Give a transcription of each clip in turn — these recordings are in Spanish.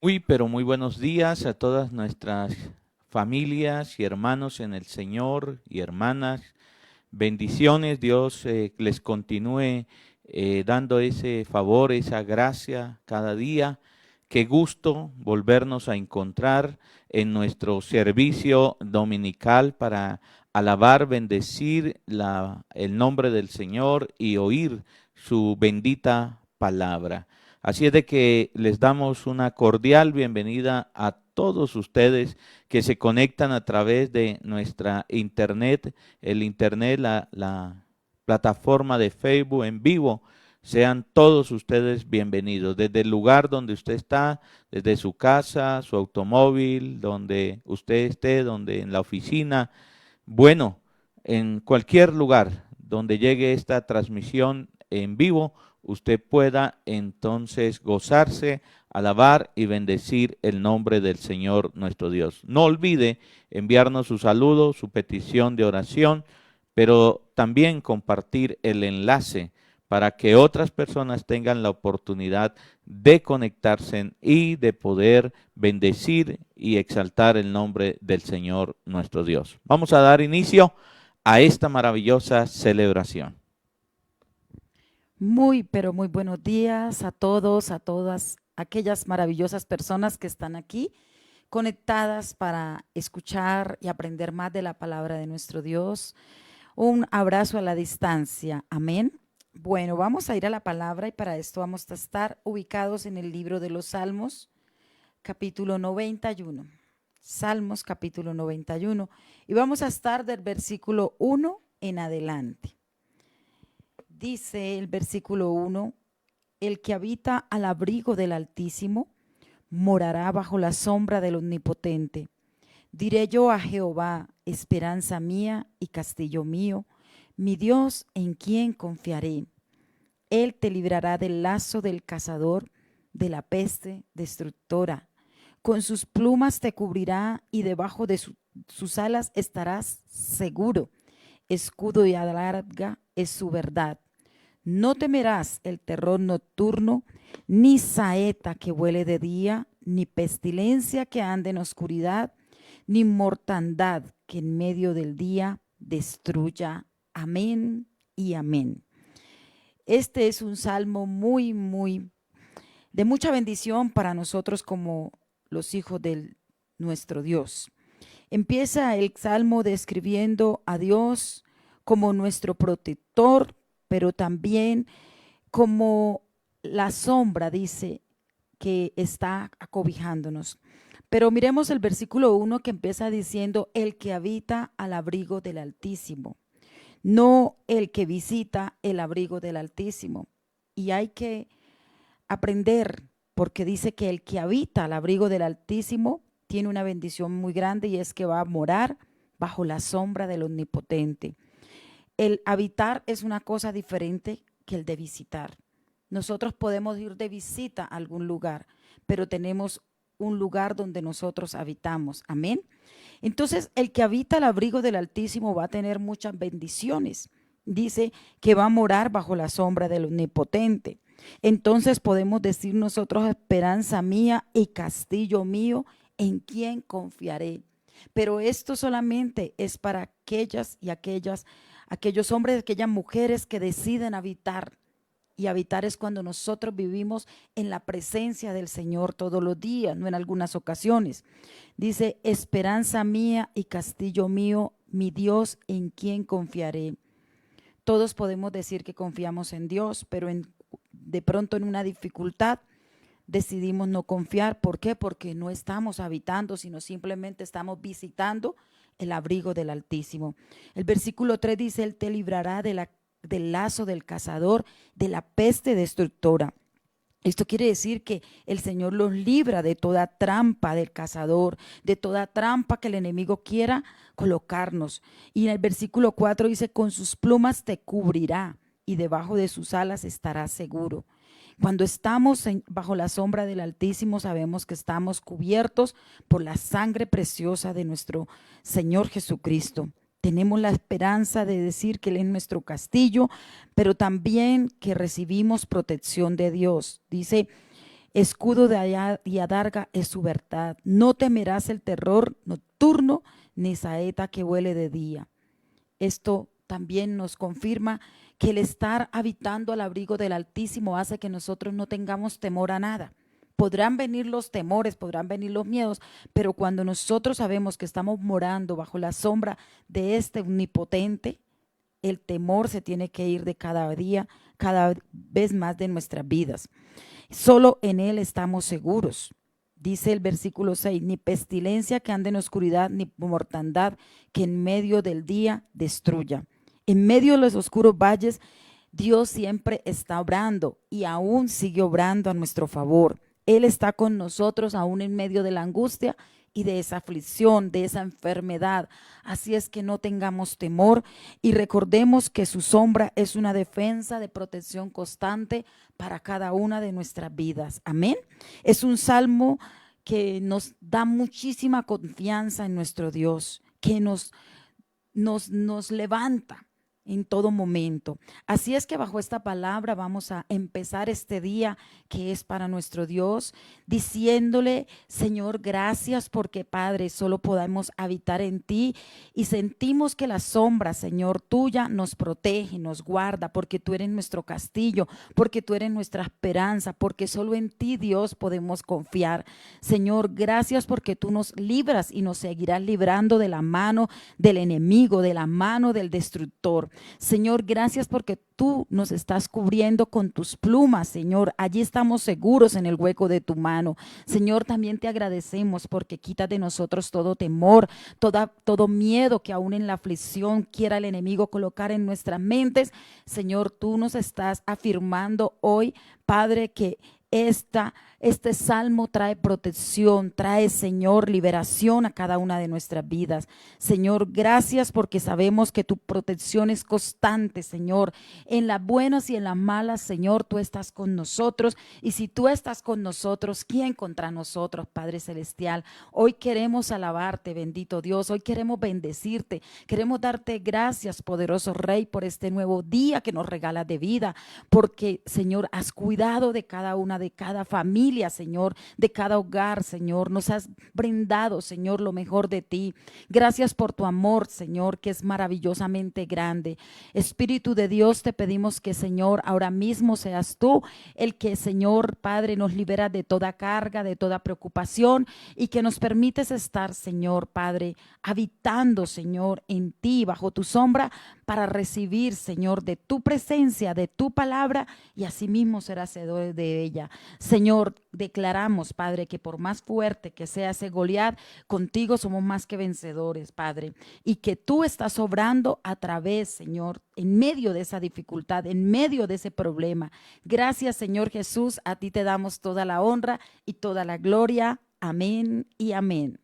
Muy, pero muy buenos días a todas nuestras familias y hermanos en el Señor y hermanas. Bendiciones, Dios les continúe dando ese favor, esa gracia cada día. Qué gusto volvernos a encontrar en nuestro servicio dominical para alabar, bendecir el nombre del Señor y oír su bendita palabra. Así es de que les damos una cordial bienvenida a todos ustedes que se conectan a través de nuestra internet, la plataforma de Facebook en vivo. Sean todos ustedes bienvenidos, desde el lugar donde usted está, desde su casa, su automóvil, donde usted esté, donde en la oficina. Bueno, en cualquier lugar donde llegue esta transmisión en vivo, usted pueda entonces gozarse, alabar y bendecir el nombre del Señor nuestro Dios. No olvide enviarnos su saludo, su petición de oración, pero también compartir el enlace para que otras personas tengan la oportunidad de conectarse y de poder bendecir y exaltar el nombre del Señor nuestro Dios. Vamos a dar inicio a esta maravillosa celebración. Muy, pero muy buenos días a todos, a todas aquellas maravillosas personas que están aquí conectadas para escuchar y aprender más de la palabra de nuestro Dios. Un abrazo a la distancia. Amén. Bueno, vamos a ir a la palabra y para esto vamos a estar ubicados en el libro de los Salmos, capítulo 91. Salmos, capítulo 91. Y vamos a estar del versículo 1 en adelante. Dice el versículo 1, el que habita al abrigo del Altísimo morará bajo la sombra del Omnipotente. Diré yo a Jehová, esperanza mía y castillo mío, mi Dios en quien confiaré. Él te librará del lazo del cazador, de la peste destructora. Con sus plumas te cubrirá y debajo de sus alas estarás seguro. Escudo y adarga es su verdad. No temerás el terror nocturno, ni saeta que vuele de día, ni pestilencia que ande en oscuridad, ni mortandad que en medio del día destruya. Amén y amén. Este es un salmo muy de mucha bendición para nosotros como los hijos de nuestro Dios. Empieza el salmo describiendo a Dios como nuestro protector, pero también como la sombra, dice, que está acobijándonos. Pero miremos el versículo 1 que empieza diciendo, el que habita al abrigo del Altísimo, no el que visita el abrigo del Altísimo. Y hay que aprender, porque dice que el que habita al abrigo del Altísimo tiene una bendición muy grande y es que va a morar bajo la sombra del Omnipotente. El habitar es una cosa diferente que el de visitar. Nosotros podemos ir de visita a algún lugar, pero tenemos un lugar donde nosotros habitamos. Amén. Entonces, el que habita al abrigo del Altísimo va a tener muchas bendiciones. Dice que va a morar bajo la sombra del Omnipotente. Entonces podemos decir nosotros, esperanza mía y castillo mío, en quien confiaré. Pero esto solamente es para aquellas y aquellos hombres, aquellas mujeres que deciden habitar. Y habitar es cuando nosotros vivimos en la presencia del Señor todos los días, no en algunas ocasiones. Dice, esperanza mía y castillo mío, mi Dios en quien confiaré. Todos podemos decir que confiamos en Dios, pero de pronto en una dificultad decidimos no confiar. ¿Por qué? Porque no estamos habitando, sino simplemente estamos visitando el abrigo del Altísimo. El versículo 3 dice, Él te librará del lazo del cazador, de la peste destructora. Esto quiere decir que el Señor los libra de toda trampa del cazador, de toda trampa que el enemigo quiera colocarnos. Y en el versículo 4 dice, con sus plumas te cubrirá y debajo de sus alas estarás seguro. Cuando estamos bajo la sombra del Altísimo, sabemos que estamos cubiertos por la sangre preciosa de nuestro Señor Jesucristo. Tenemos la esperanza de decir que Él es nuestro castillo, pero también que recibimos protección de Dios. Dice Escudo y adarga es su verdad. No temerás el terror nocturno, ni saeta que vuele de día. Esto también nos confirma que el estar habitando al abrigo del Altísimo hace que nosotros no tengamos temor a nada. Podrán venir los temores, podrán venir los miedos, pero cuando nosotros sabemos que estamos morando bajo la sombra de este omnipotente, el temor se tiene que ir de cada día, cada vez más de nuestras vidas. Solo en Él estamos seguros. Dice el versículo 6, ni pestilencia que ande en oscuridad, ni mortandad que en medio del día destruya. En medio de los oscuros valles, Dios siempre está obrando y aún sigue obrando a nuestro favor. Él está con nosotros aún en medio de la angustia y de esa aflicción, de esa enfermedad. Así es que no tengamos temor y recordemos que su sombra es una defensa de protección constante para cada una de nuestras vidas. Amén. Es un salmo que nos da muchísima confianza en nuestro Dios, que nos levanta en todo momento. Así es que bajo esta palabra vamos a empezar este día que es para nuestro Dios, diciéndole: Señor, gracias porque, Padre, solo podemos habitar en ti y sentimos que la sombra, Señor, tuya nos protege, nos guarda, porque tú eres nuestro castillo, porque tú eres nuestra esperanza, porque solo en ti, Dios, podemos confiar. Señor, gracias porque tú nos libras y nos seguirás librando de la mano del enemigo, de la mano del destructor. Señor, gracias porque tú nos estás cubriendo con tus plumas, Señor. Allí estamos seguros en el hueco de tu mano. Señor, también te agradecemos porque quitas de nosotros todo temor, todo miedo que aún en la aflicción quiera el enemigo colocar en nuestras mentes. Señor, tú nos estás afirmando hoy, Padre, que este salmo trae protección, trae, Señor, liberación a cada una de nuestras vidas. Señor, gracias porque sabemos que tu protección es constante, Señor. En las buenas y en las malas, Señor, tú estás con nosotros. Y si tú estás con nosotros, ¿quién contra nosotros, Padre Celestial? Hoy queremos alabarte, bendito Dios. Hoy queremos bendecirte. Queremos darte gracias, poderoso Rey, por este nuevo día que nos regalas de vida. Porque, Señor, has cuidado de cada una de cada familia, Señor, de cada hogar, Señor. Nos has brindado, Señor, lo mejor de ti. Gracias por tu amor, Señor, que es maravillosamente grande. Espíritu de Dios, te pedimos que, Señor, ahora mismo seas tú el que, Señor, Padre, nos libera de toda carga, de toda preocupación y que nos permites estar, Señor, Padre, habitando, Señor, en ti, bajo tu sombra, para recibir, Señor, de tu presencia, de tu palabra, y asimismo ser hacedores de ella. Señor, declaramos, Padre, que por más fuerte que sea ese Goliat, contigo somos más que vencedores, Padre, y que tú estás obrando a través, Señor, en medio de esa dificultad, en medio de ese problema. Gracias, Señor Jesús, a ti te damos toda la honra y toda la gloria. Amén y amén.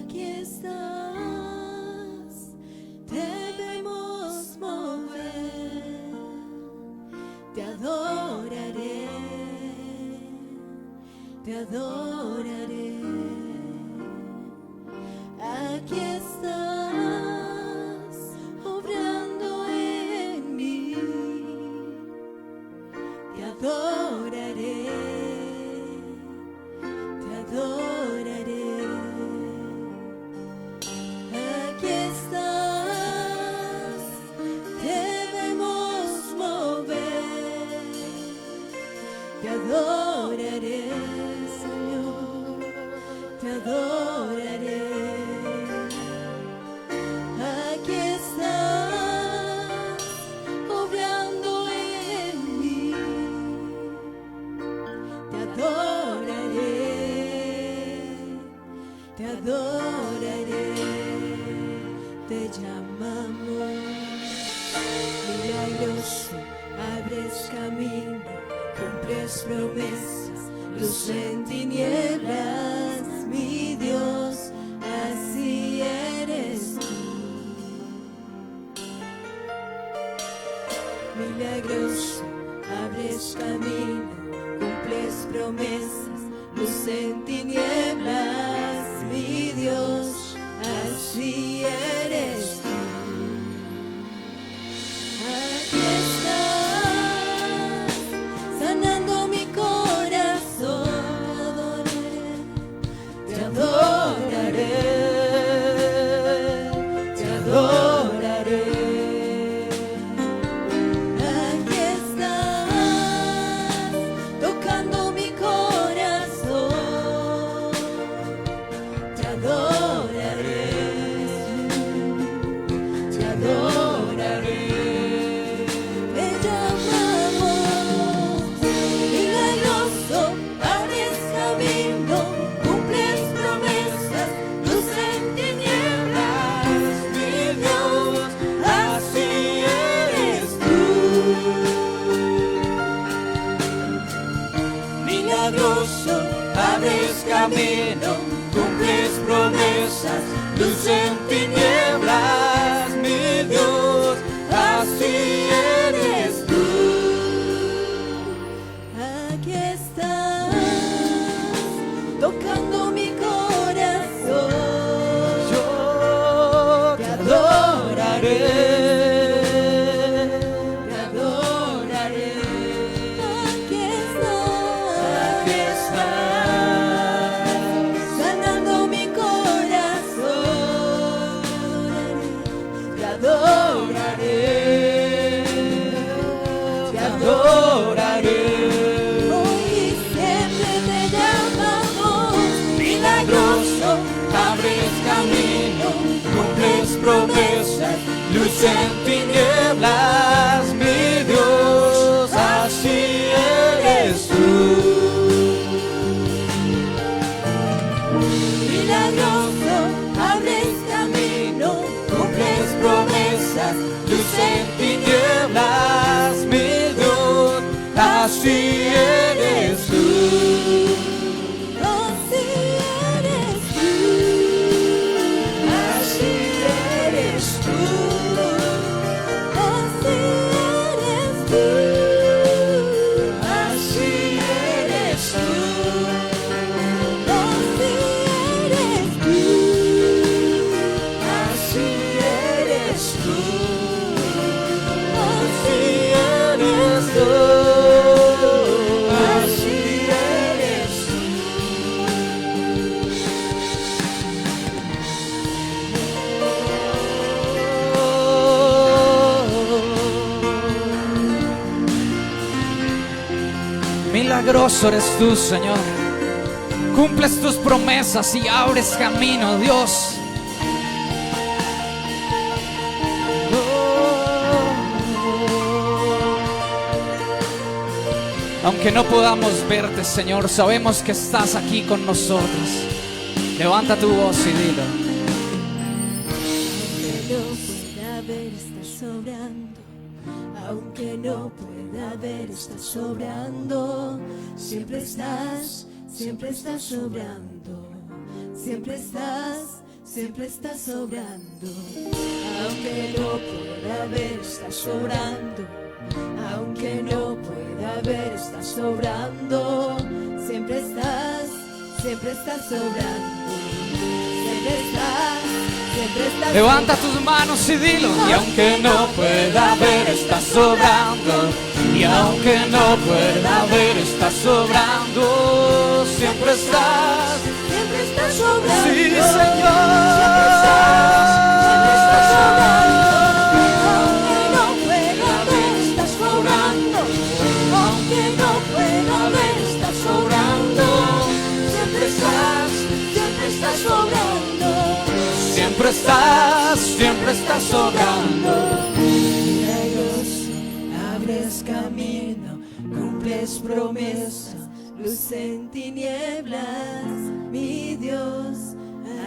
Aquí estás, debemos mover, te adoraré, te adoraré. Aquí estás, obrando en mí, te adoraré, te adoraré. Aquí estás, debemos mover, te adoraré, Señor, te adoraré. Aquí estás, obrando en mí, te adoraré, te adoraré. Te llamamos milagroso, abres camino, cumples promesas, luz en tinieblas, mi Dios, así eres tú. Milagroso, abres abres camino, cumples promesas, luz en tinieblas, mi Dios, así eres tú. Aquí estás, sanando mi corazón, te adoraré, te adoraré. Aquí estás, tocando mi corazón, te adoraré, te adoraré. Te llamamos milagroso, abres camino, cumples promesas, luz en tinieblas, mi Dios, así eres tú. Milagroso, abres camino, cumples promesas, luz en tinieblas, mi Dios, así eres tú. Aquí estás, tocando mi corazón, yo te adoraré, te adoraré. Aquí estás, sanando mi corazón, te adoraré, te adoraré. Hoy y siempre te llamamos milagroso, abres camino, cumples promesas, luz en tinieblas, mi Dios, así eres tú. Milagroso, abres camino, cumples promesas, luz en tinieblas, mi Dios, así eres tú. Así eres tú. Así eres tú. Así eres tú. Así eres tú. Así eres tú. Así eres tú. Así eres tú. Milagroso eres tú, Señor. Cumples tus promesas y abres camino, Dios. Aunque no podamos verte, Señor, sabemos que estás aquí con nosotros. Levanta tu voz y dilo. Aunque no pueda ver, estás sobrando. Siempre estás sobrando. Siempre estás sobrando. Aunque no pueda ver, estás sobrando. Aunque no pueda ver, estás sobrando. Siempre estás sobrando. Siempre estás. Levanta tus manos y dilo. Y aunque no pueda ver, estás sobrando. Y aunque no pueda ver, estás sobrando. Siempre estás sobrando. Sí, Señor. Siempre estás sobrando. Aunque no pueda ver, estás sobrando. Aunque no pueda ver, estás sobrando. Siempre estás sobrando. Siempre estás sobrando. Milagroso, abres camino, cumples promesas, luz en tinieblas, mi Dios,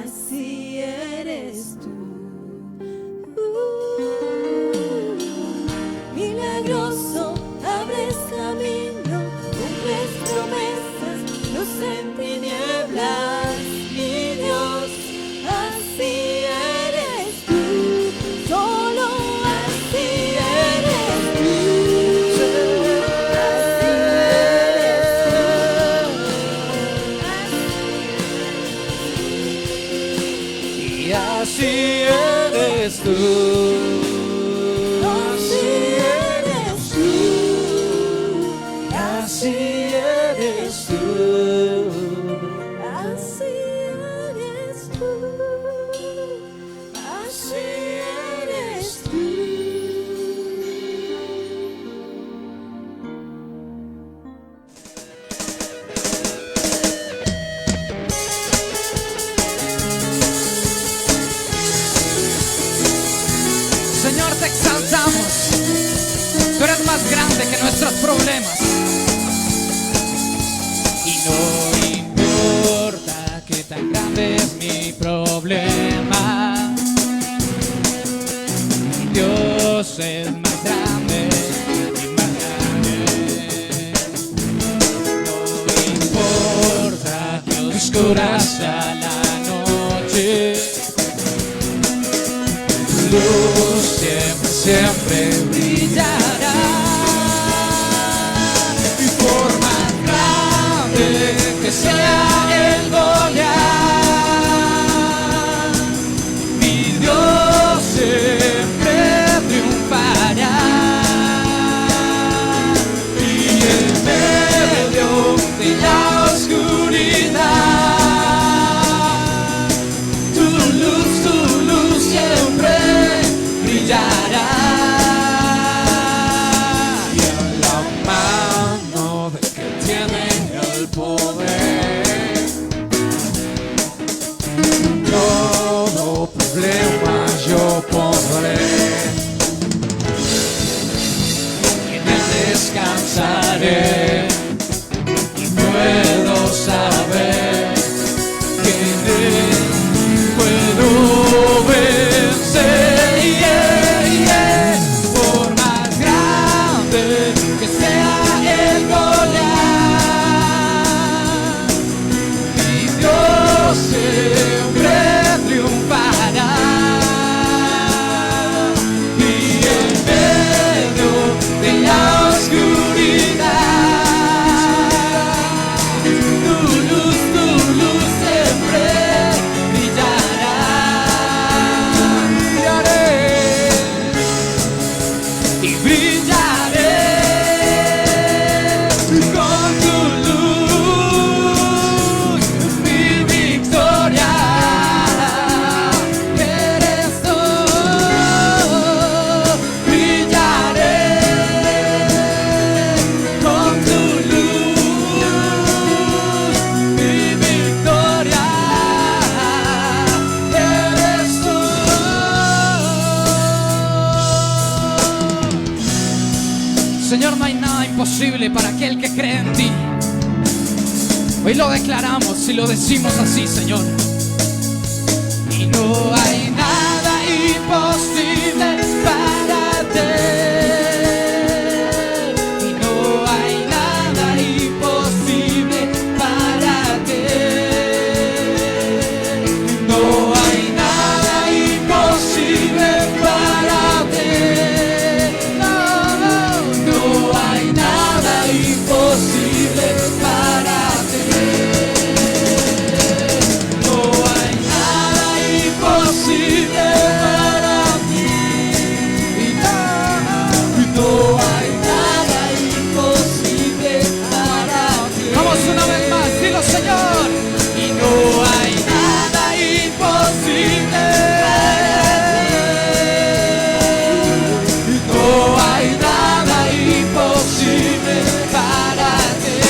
así eres tú. Milagroso, abres camino, cumples promesas, luz en tinieblas, mi Dios, así eres tú. Solo así eres tú. eres tú. Así eres tú. Así eres tú. Así eres tú. Así eres tú. Señor, te exaltamos. Tú eres más grande que nuestros problemas. Y no importa qué tan grande es mi problema, Dios es más grande y más grande. No importa que oscura sea la noche, luz siempre, siempre brillará. Y por más grande que sea el Goliat, mi Dios siempre triunfará. Y en medio de la oscuridad, tu luz siempre brillará. Y en la mano del que tiene el poder, todo problema yo podré. En él descansaré y puedo saber que en él puedo vencer. Por más grande que sea el Goliat, mi Dios siempre triunfará. Y en medio de la oscuridad, tu luz siempre brillará. Y brillaré con tu luz, mi victoria eres tú. Brillaré con tu luz, mi victoria eres tú. Señor, no hay nada imposible para aquel que cree en ti. Hoy lo declaramos y lo decimos así, Señor. Y no hay nada imposible para ti. Y no hay nada imposible para ti. No hay nada imposible para ti. No hay nada imposible para ti. No hay nada imposible para ti. Y no hay nada imposible para ti. Vamos una vez más, dilo, Señor. Y no hay nada imposible. No hay nada imposible para ti.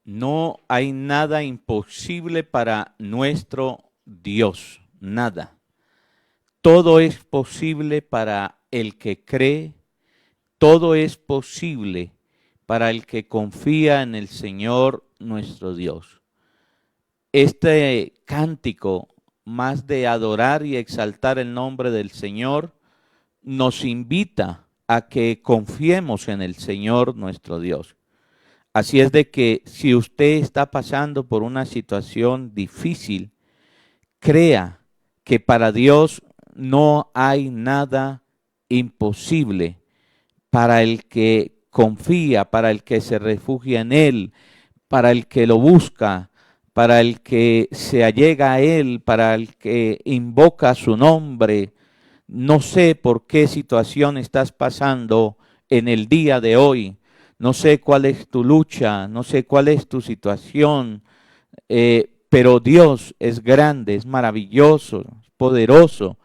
No hay nada imposible para nuestro Dios, nada. Todo es posible para el que cree, todo es posible para el que confía en el Señor nuestro Dios. Este cántico, más de adorar y exaltar el nombre del Señor, nos invita a que confiemos en el Señor nuestro Dios. Así es de que si usted está pasando por una situación difícil, crea que para Dios no hay nada imposible, para el que confía, para el que se refugia en Él, para el que lo busca, para el que se allega a Él, para el que invoca su nombre. No sé por qué situación estás pasando en el día de hoy. No sé cuál es tu lucha, no sé cuál es tu situación, pero Dios es grande, es maravilloso, es poderoso.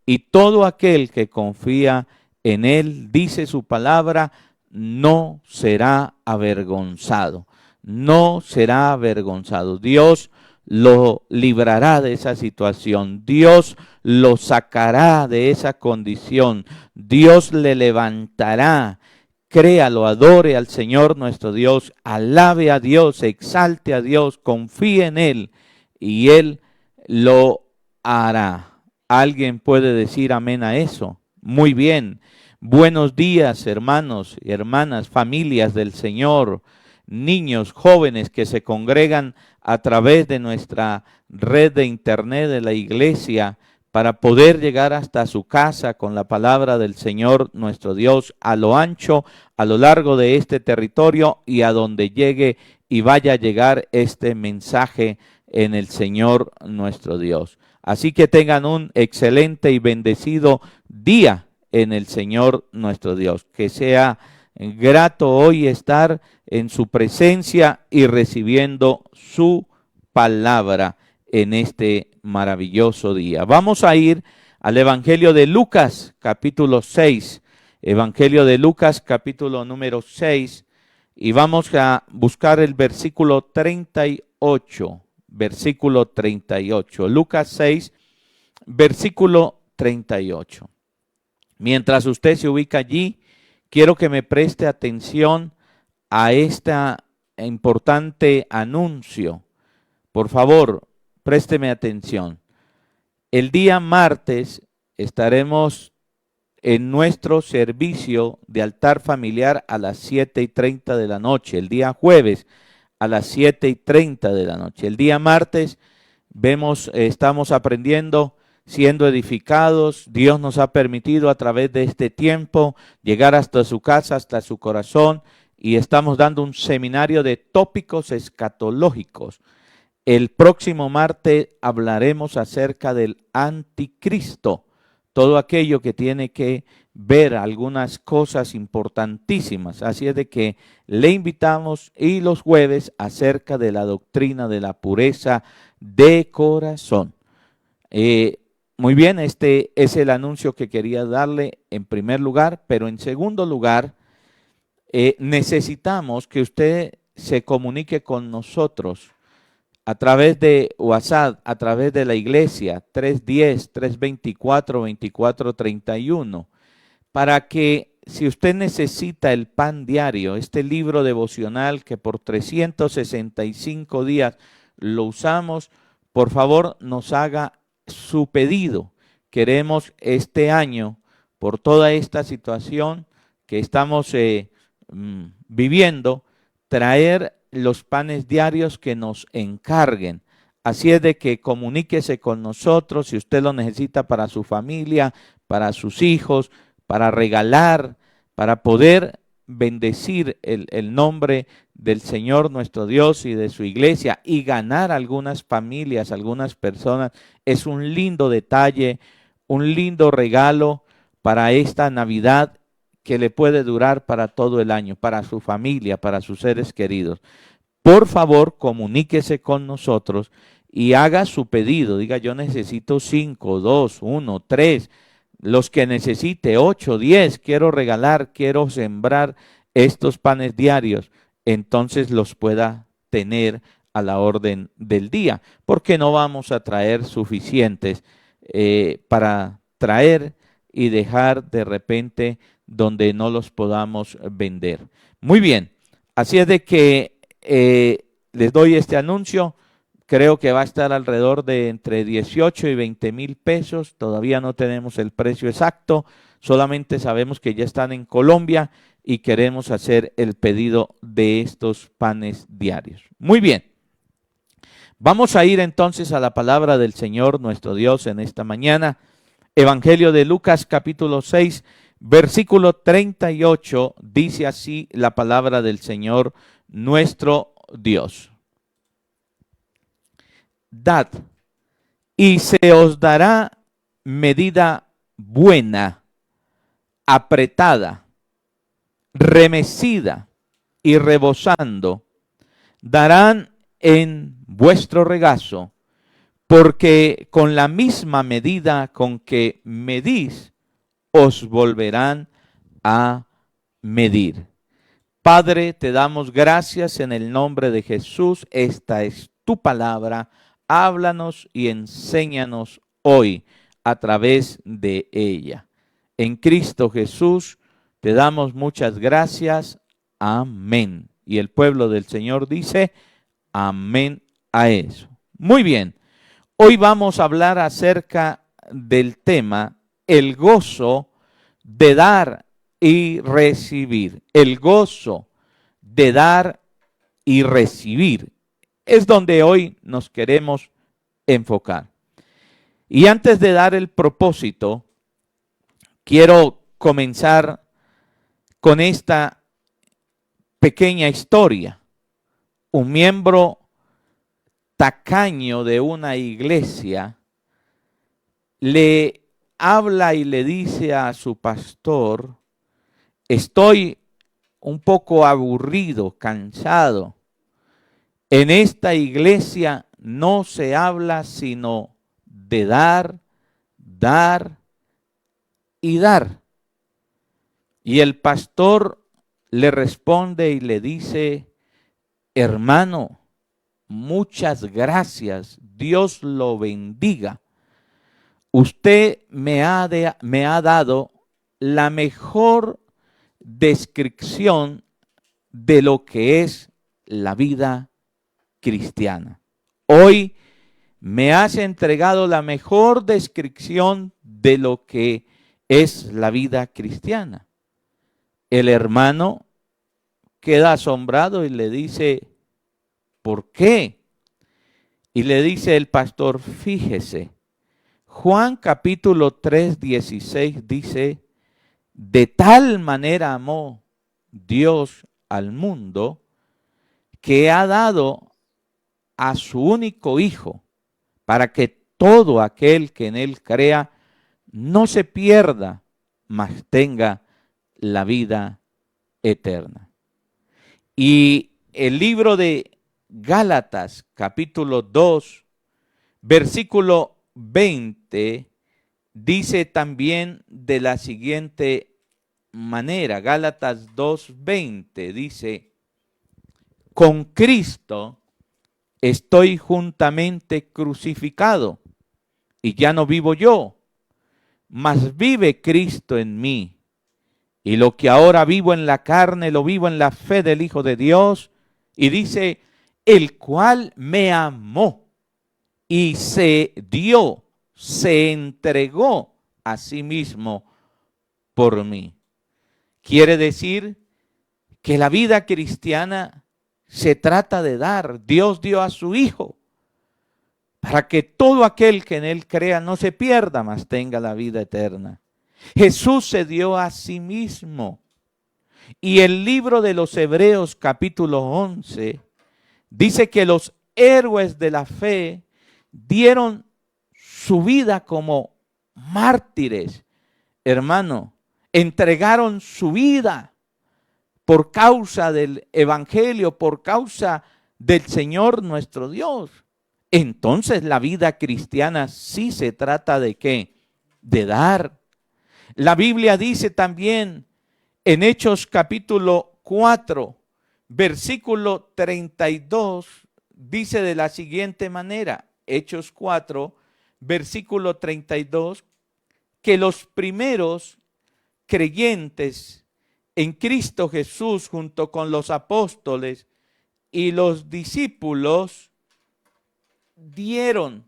Y todo aquel que confía en Él, dice su palabra, no será avergonzado. No será avergonzado. Dios lo librará de esa situación. Dios lo sacará de esa condición. Dios le levantará. Créalo, adore al Señor nuestro Dios, alabe a Dios, exalte a Dios, confíe en Él y Él lo hará. ¿Alguien puede decir amén a eso? Muy bien. Buenos días, hermanos y hermanas, familias del Señor, niños, jóvenes que se congregan a través de nuestra red de internet de la iglesia para poder llegar hasta su casa con la palabra del Señor nuestro Dios a lo ancho, a lo largo de este territorio y a donde llegue y vaya a llegar este mensaje en el Señor nuestro Dios. Así que tengan un excelente y bendecido día en el Señor nuestro Dios. Que sea grato hoy estar en su presencia y recibiendo su palabra en este maravilloso día. Vamos a ir al Evangelio de Lucas, capítulo 6. Evangelio de Lucas, capítulo número 6. Y vamos a buscar el versículo 38. Versículo 38. Lucas 6, versículo 38. Mientras usted se ubica allí, quiero que me preste atención a este importante anuncio. Por favor, présteme atención. El día martes estaremos en nuestro servicio de altar familiar a las 7:30 de la noche. El día jueves a las 7:30 de la noche. El día martes estamos aprendiendo, siendo edificados. Dios nos ha permitido a través de este tiempo llegar hasta su casa, hasta su corazón, y estamos dando un seminario de tópicos escatológicos. El próximo martes hablaremos acerca del anticristo, todo aquello que tiene que ver algunas cosas importantísimas. Así es de que le invitamos, y los jueves acerca de la doctrina de la pureza de corazón. Muy bien, este es el anuncio que quería darle en primer lugar, pero en segundo lugar, necesitamos que usted se comunique con nosotros a través de WhatsApp, a través de la iglesia, 310-324-2431, para que si usted necesita el pan diario, este libro devocional que por 365 días lo usamos, por favor nos haga su pedido. Queremos este año, por toda esta situación que estamos viviendo, traer los panes diarios que nos encarguen. Así es de que comuníquese con nosotros si usted lo necesita para su familia, para sus hijos, para regalar, para poder bendecir el nombre del Señor nuestro Dios y de su iglesia y ganar algunas familias, algunas personas. Es un lindo detalle, un lindo regalo para esta Navidad que le puede durar para todo el año, para su familia, para sus seres queridos. Por favor, comuníquese con nosotros y haga su pedido. Diga, yo necesito 5, 2, 1, 3, los que necesite, 8, 10, quiero regalar, quiero sembrar estos panes diarios. Entonces los pueda tener a la orden del día, porque no vamos a traer suficientes para traer y dejar de repente donde no los podamos vender. Muy bien, así es de que les doy este anuncio. Creo que va a estar alrededor de entre 18 y 20 mil pesos. Todavía no tenemos el precio exacto, solamente sabemos que ya están en Colombia y queremos hacer el pedido de estos panes diarios. Muy bien, vamos a ir entonces a la palabra del Señor nuestro Dios en esta mañana. Evangelio de Lucas capítulo 6, versículo 38, dice así la palabra del Señor nuestro Dios. Dad, y se os dará medida buena, apretada, remecida y rebosando, darán en vuestro regazo, porque con la misma medida con que medís, os volverán a medir. Padre, te damos gracias en el nombre de Jesús. Esta es tu palabra. Háblanos y enséñanos hoy a través de ella. En Cristo Jesús te damos muchas gracias. Amén. Y el pueblo del Señor dice amén a eso. Muy bien. Hoy vamos a hablar acerca del tema el gozo de dar y recibir. El gozo de dar y recibir. Es donde hoy nos queremos enfocar. Y antes de dar el propósito, quiero comenzar con esta pequeña historia. Un miembro tacaño de una iglesia le habla y le dice a su pastor: estoy un poco aburrido, cansado. En esta iglesia no se habla sino de dar, dar y dar. Y el pastor le responde y le dice: hermano, muchas gracias, Dios lo bendiga. Usted me ha dado la mejor descripción de lo que es la vida cristiana. Hoy me has entregado la mejor descripción de lo que es la vida cristiana. El hermano queda asombrado y le dice: ¿por qué? Y le dice el pastor: fíjese, Juan capítulo 3, 16 dice: de tal manera amó Dios al mundo que ha dado a su único Hijo, para que todo aquel que en él crea no se pierda, mas tenga la vida eterna. Y el libro de Gálatas, capítulo 2, versículo 20, dice también de la siguiente manera. Gálatas 2:20 dice: con Cristo estoy juntamente crucificado, y ya no vivo yo, mas vive Cristo en mí. Y lo que ahora vivo en la carne, lo vivo en la fe del Hijo de Dios. Y dice: el cual me amó y se dio, se entregó a sí mismo por mí. Quiere decir que la vida cristiana se trata de dar. Dios dio a su Hijo para que todo aquel que en él crea no se pierda, mas tenga la vida eterna. Jesús se dio a sí mismo. Y el libro de los Hebreos capítulo 11 dice que los héroes de la fe dieron su vida como mártires. Hermano, entregaron su vida por causa del evangelio, por causa del Señor nuestro Dios. Entonces la vida cristiana sí se trata de ¿qué? De dar. La Biblia dice también en Hechos capítulo 4, versículo 32, dice de la siguiente manera, Hechos 4, versículo 32, que los primeros creyentes en Cristo Jesús junto con los apóstoles y los discípulos dieron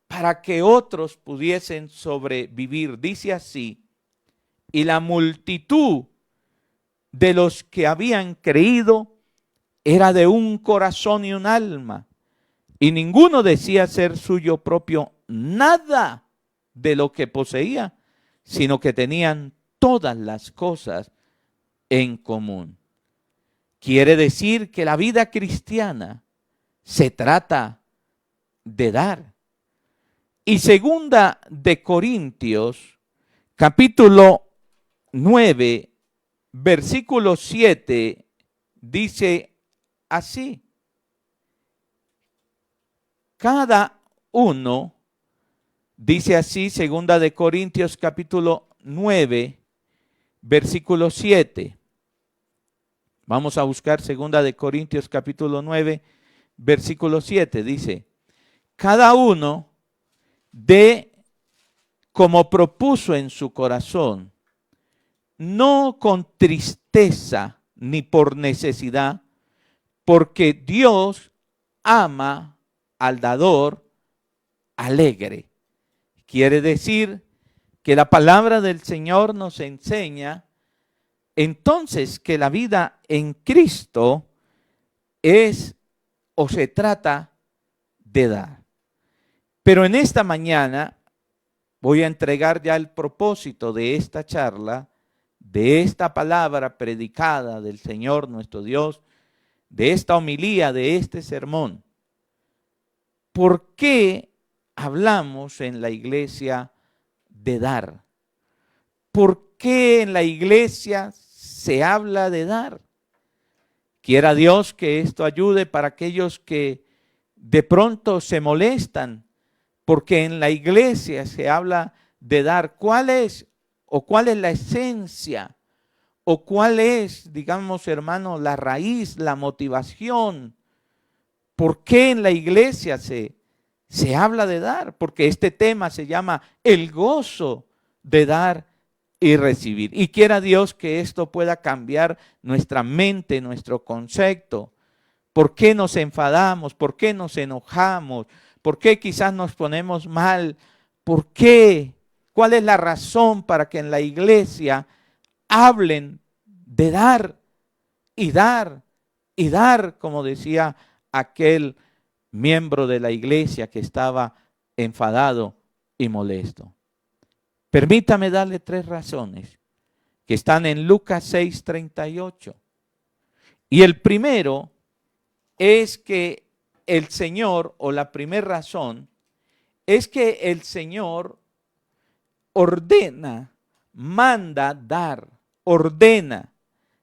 para que otros pudiesen sobrevivir. Dice así: y la multitud de los que habían creído era de un corazón y un alma, y ninguno decía ser suyo propio nada de lo que poseía, sino que tenían todas las cosas en común. Quiere decir que la vida cristiana se trata de dar. Y segunda de Corintios, capítulo 9, versículo 7, dice así: cada uno, dice así, segunda de Corintios capítulo 9, versículo 7. Vamos a buscar segunda de Corintios capítulo 9, versículo 7. Dice: cada uno dé como propuso en su corazón, no con tristeza ni por necesidad, porque Dios ama al dador alegre. Quiere decir que la palabra del Señor nos enseña entonces que la vida en Cristo es o se trata de dar. Pero en esta mañana voy a entregar ya el propósito de esta charla, de esta palabra predicada del Señor nuestro Dios, de esta homilía, de este sermón. ¿Por qué hablamos en la iglesia de dar? ¿Por qué en la iglesia se habla de dar? Quiera Dios que esto ayude para aquellos que de pronto se molestan, porque en la iglesia se habla de dar. ¿Cuál es la esencia? ¿O cuál es, digamos, hermano, la raíz, la motivación? ¿Por qué en la iglesia se habla de dar? Porque este tema se llama el gozo de dar y recibir. Y quiera Dios que esto pueda cambiar nuestra mente, nuestro concepto. ¿Por qué nos enfadamos? ¿Por qué nos enojamos? ¿Por qué quizás nos ponemos mal? ¿Por qué? ¿Cuál es la razón para que en la iglesia hablen de dar y dar y dar, como decía aquel miembro de la iglesia que estaba enfadado y molesto? Permítame darle 3 razones que están en Lucas 6:38. Y el primero es que el Señor, o la primera razón, es que el Señor ordena, manda dar, ordena.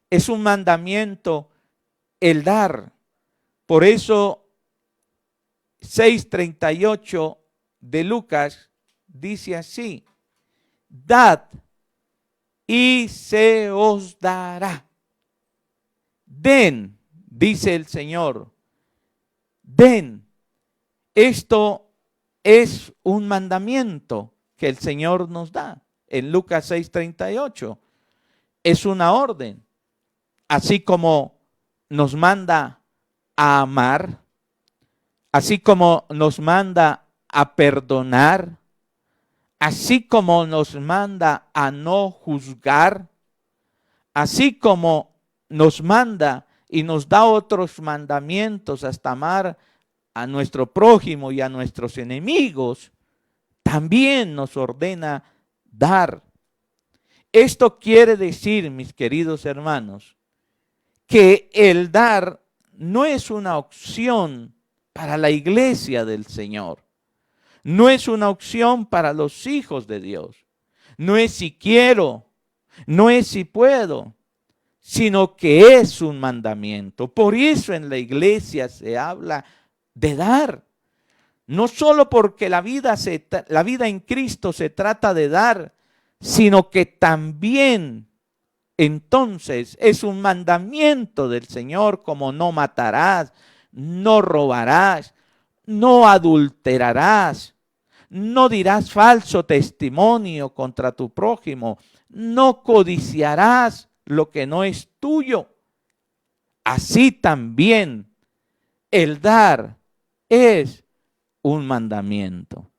Es un mandamiento el dar. Por eso 6:38 de Lucas dice así: dad y se os dará. Den, dice el Señor, den. Esto es un mandamiento que el Señor nos da. En Lucas 6:38 es una orden. Así como nos manda a amar, así como nos manda a perdonar, así como nos manda a no juzgar, así como nos manda y nos da otros mandamientos hasta amar a nuestro prójimo y a nuestros enemigos, también nos ordena dar. Esto quiere decir, mis queridos hermanos, que el dar no es una opción para la iglesia del Señor. No es una opción para los hijos de Dios. No es si quiero, no es si puedo, sino que es un mandamiento. Por eso en la iglesia se habla de dar. No solo porque la vida en Cristo se trata de dar, sino que también entonces es un mandamiento del Señor, como no matarás, no robarás, no adulterarás, no dirás falso testimonio contra tu prójimo, no codiciarás lo que no es tuyo. Así también el dar es un mandamiento.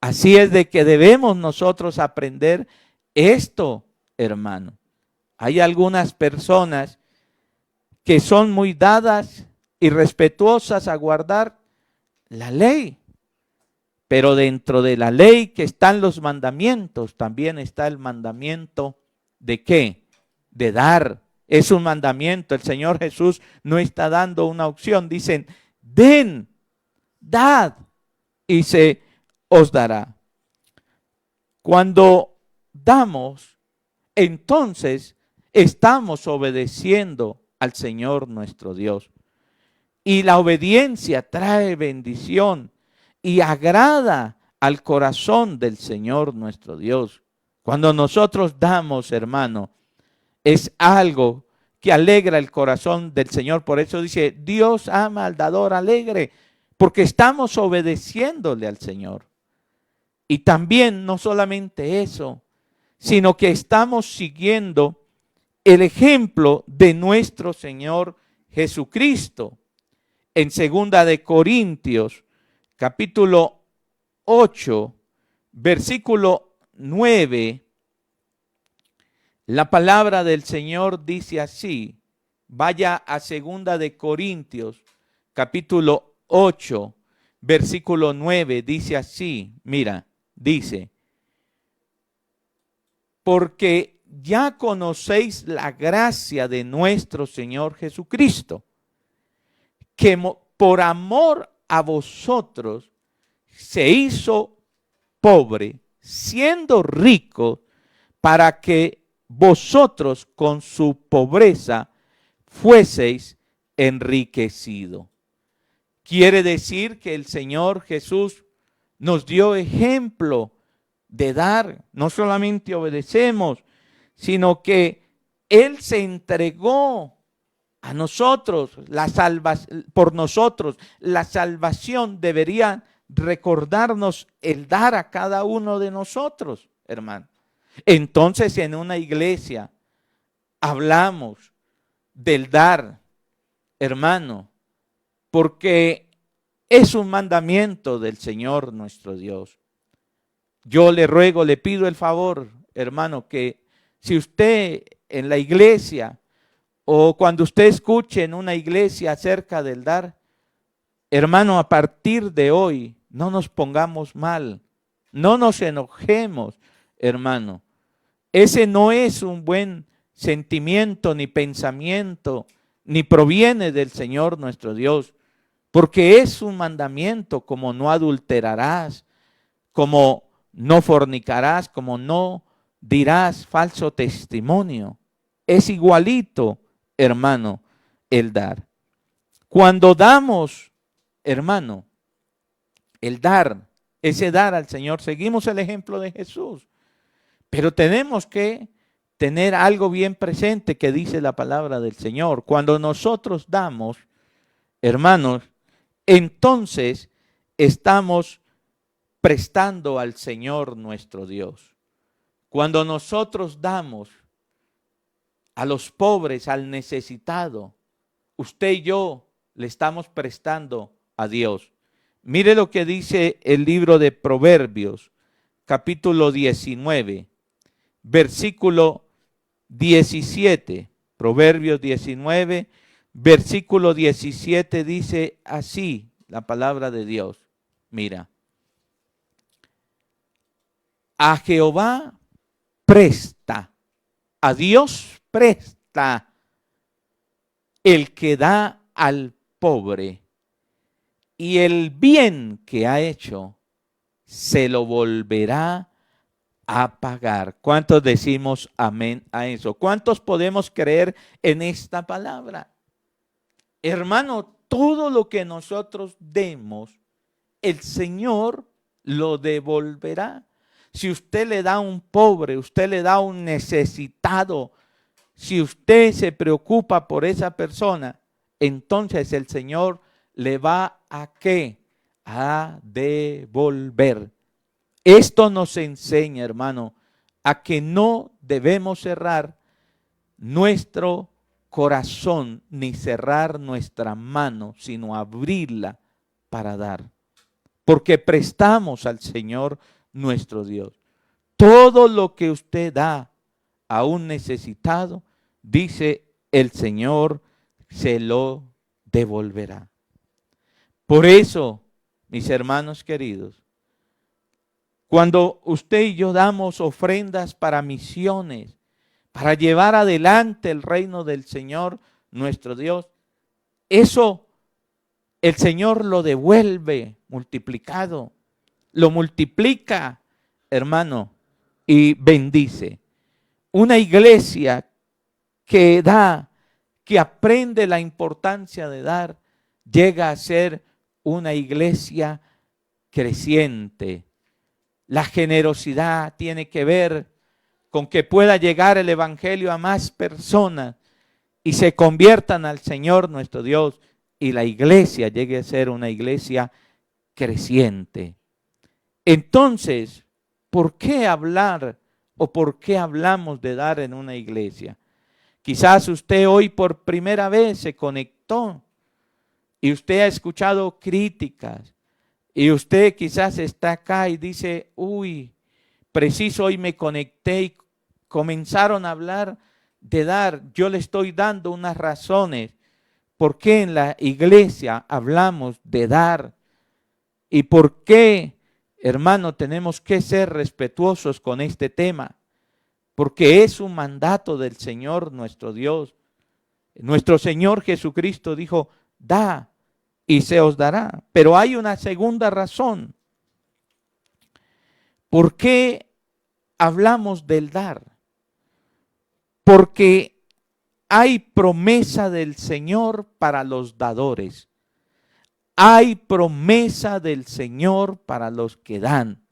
Así es de que debemos nosotros aprender esto, hermano. Hay algunas personas que son muy dadas y respetuosas a guardar la ley. Pero dentro de la ley que están los mandamientos, también está el mandamiento ¿De qué? De dar. Es un mandamiento. El Señor Jesús no está dando una opción. Dicen, den, dad, y se os dará. Cuando damos, entonces estamos obedeciendo al Señor nuestro Dios. Y la obediencia trae bendición y agrada al corazón del Señor nuestro Dios. Cuando nosotros damos, hermano, es algo que alegra el corazón del Señor. Por eso dice, Dios ama al dador alegre, porque estamos obedeciéndole al Señor. Y también no solamente eso, sino que estamos siguiendo el ejemplo de nuestro Señor Jesucristo. En 2 de Corintios, capítulo 8, versículo 9, la palabra del Señor dice así. Vaya a 2 de Corintios, capítulo 8, versículo 9, dice así. Mira, dice, porque ya conocéis la gracia de nuestro Señor Jesucristo, que por amor a vosotros se hizo pobre, siendo rico, para que vosotros con su pobreza fueseis enriquecidos. Quiere decir que el Señor Jesús nos dio ejemplo de dar. No solamente obedecemos, sino que Él se entregó a nosotros, por nosotros. La salvación debería recordarnos el dar a cada uno de nosotros, hermano. Entonces, en una iglesia hablamos del dar, hermano, porque es un mandamiento del Señor nuestro Dios. Yo le ruego, le pido el favor, hermano, que si usted en la iglesia o cuando usted escuche en una iglesia acerca del dar, hermano, a partir de hoy no nos pongamos mal, no nos enojemos, hermano. Ese no es un buen sentimiento ni pensamiento, ni proviene del Señor nuestro Dios, porque es un mandamiento como no adulterarás, como no fornicarás, como no dirás falso testimonio. Es igualito, hermano, el dar. Cuando damos, hermano, el dar, ese dar al Señor, seguimos el ejemplo de Jesús. Pero tenemos que tener algo bien presente que dice la palabra del Señor. Cuando nosotros damos, hermanos, entonces estamos prestando al Señor nuestro Dios. Cuando nosotros damos a los pobres, al necesitado, usted y yo le estamos prestando a Dios. Mire lo que dice el libro de Proverbios, capítulo 19, versículo 17. Proverbios 19, versículo 17 dice así la palabra de Dios. Mira, a Jehová presta, a Dios presta el que da al pobre, y el bien que ha hecho se lo volverá a pagar. ¿Cuántos decimos amén a eso? ¿Cuántos podemos creer en esta palabra? Hermano, todo lo que nosotros demos, el Señor lo devolverá. Si usted le da a un pobre, usted le da a un necesitado, si usted se preocupa por esa persona, entonces el Señor le va a ¿qué? A devolver. Esto nos enseña, hermano, a que no debemos cerrar nuestro corazón ni cerrar nuestra mano, sino abrirla para dar. Porque prestamos al Señor nuestro Dios. Todo lo que usted da a un necesitado, dice el Señor, se lo devolverá. Por eso, mis hermanos queridos, cuando usted y yo damos ofrendas para misiones, para llevar adelante el reino del Señor nuestro Dios, eso el Señor lo devuelve multiplicado, lo multiplica, hermano, y bendice. Una iglesia que da, que aprende la importancia de dar, llega a ser una iglesia creciente. La generosidad tiene que ver con que pueda llegar el evangelio a más personas y se conviertan al Señor nuestro Dios, y la iglesia llegue a ser una iglesia creciente. Entonces, ¿por qué hablar o por qué hablamos de dar en una iglesia? Quizás usted hoy por primera vez se conectó y usted ha escuchado críticas y usted quizás está acá y dice, uy, preciso hoy me conecté y comenzaron a hablar de dar. Yo le estoy dando unas razones por qué en la iglesia hablamos de dar y por qué, hermano, tenemos que ser respetuosos con este tema, porque es un mandato del Señor nuestro Dios. Nuestro Señor Jesucristo dijo, da y se os dará. Pero hay una segunda razón. ¿Por qué hablamos del dar? Porque hay promesa del Señor para los dadores. Hay promesa del Señor para los que dan,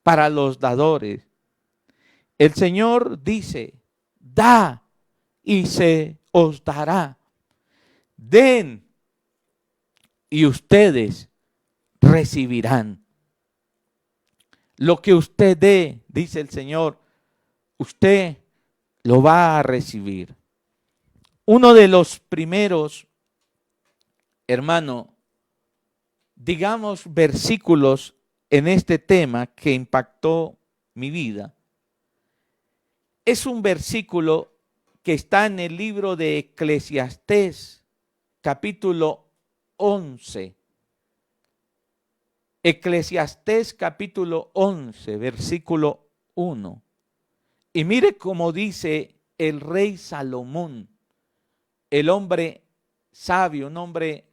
para los dadores. El Señor dice, da y se os dará. Den y ustedes recibirán. Lo que usted dé, dice el Señor, usted lo va a recibir. Uno de los primeros, hermano, digamos, versículos en este tema que impactó mi vida, es un versículo que está en el libro de Eclesiastés, capítulo 11. Eclesiastés capítulo 11, versículo 1. Y mire cómo dice el rey Salomón, el hombre sabio, un hombre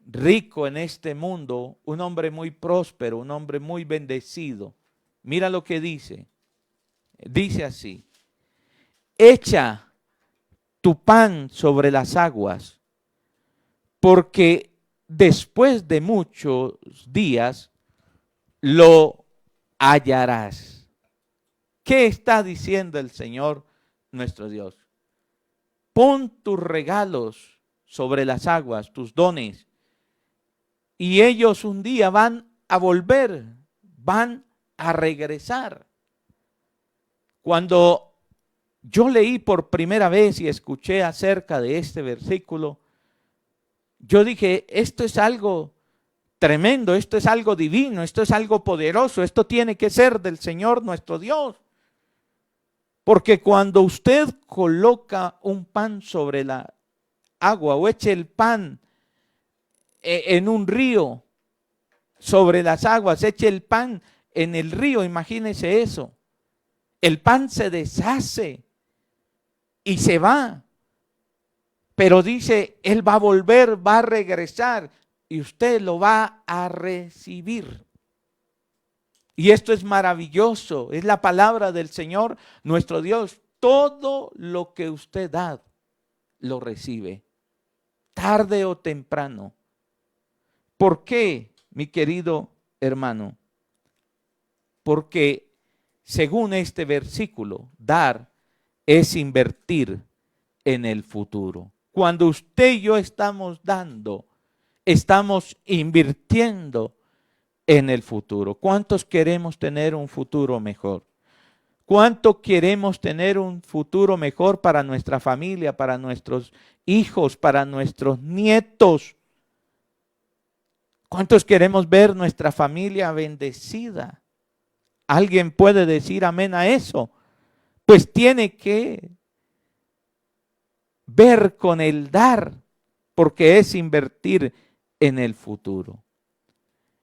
rico en este mundo, un hombre muy próspero, un hombre muy bendecido. Mira lo que dice. Dice así: echa tu pan sobre las aguas, porque después de muchos días lo hallarás. ¿Qué está diciendo el Señor nuestro Dios? Pon tus regalos sobre las aguas, tus dones, y ellos un día van a volver, van a regresar. Cuando yo leí por primera vez y escuché acerca de este versículo, yo dije, esto es algo tremendo, esto es algo divino, esto es algo poderoso, esto tiene que ser del Señor nuestro Dios. Porque cuando usted coloca un pan sobre la agua o eche el pan en un río sobre las aguas, eche el pan en el río, imagínese eso. El pan se deshace y se va. Pero dice, Él va a volver, va a regresar y usted lo va a recibir. Y esto es maravilloso, es la palabra del Señor nuestro Dios. Todo lo que usted da, lo recibe, tarde o temprano. ¿Por qué, mi querido hermano? Porque según este versículo, dar es invertir en el futuro. Cuando usted y yo estamos dando, estamos invirtiendo en el futuro. ¿Cuántos queremos tener un futuro mejor? ¿Cuánto queremos tener un futuro mejor para nuestra familia, para nuestros hijos, para nuestros nietos? ¿Cuántos queremos ver nuestra familia bendecida? ¿Alguien puede decir amén a eso? Pues tiene que ver con el dar, porque es invertir en el futuro.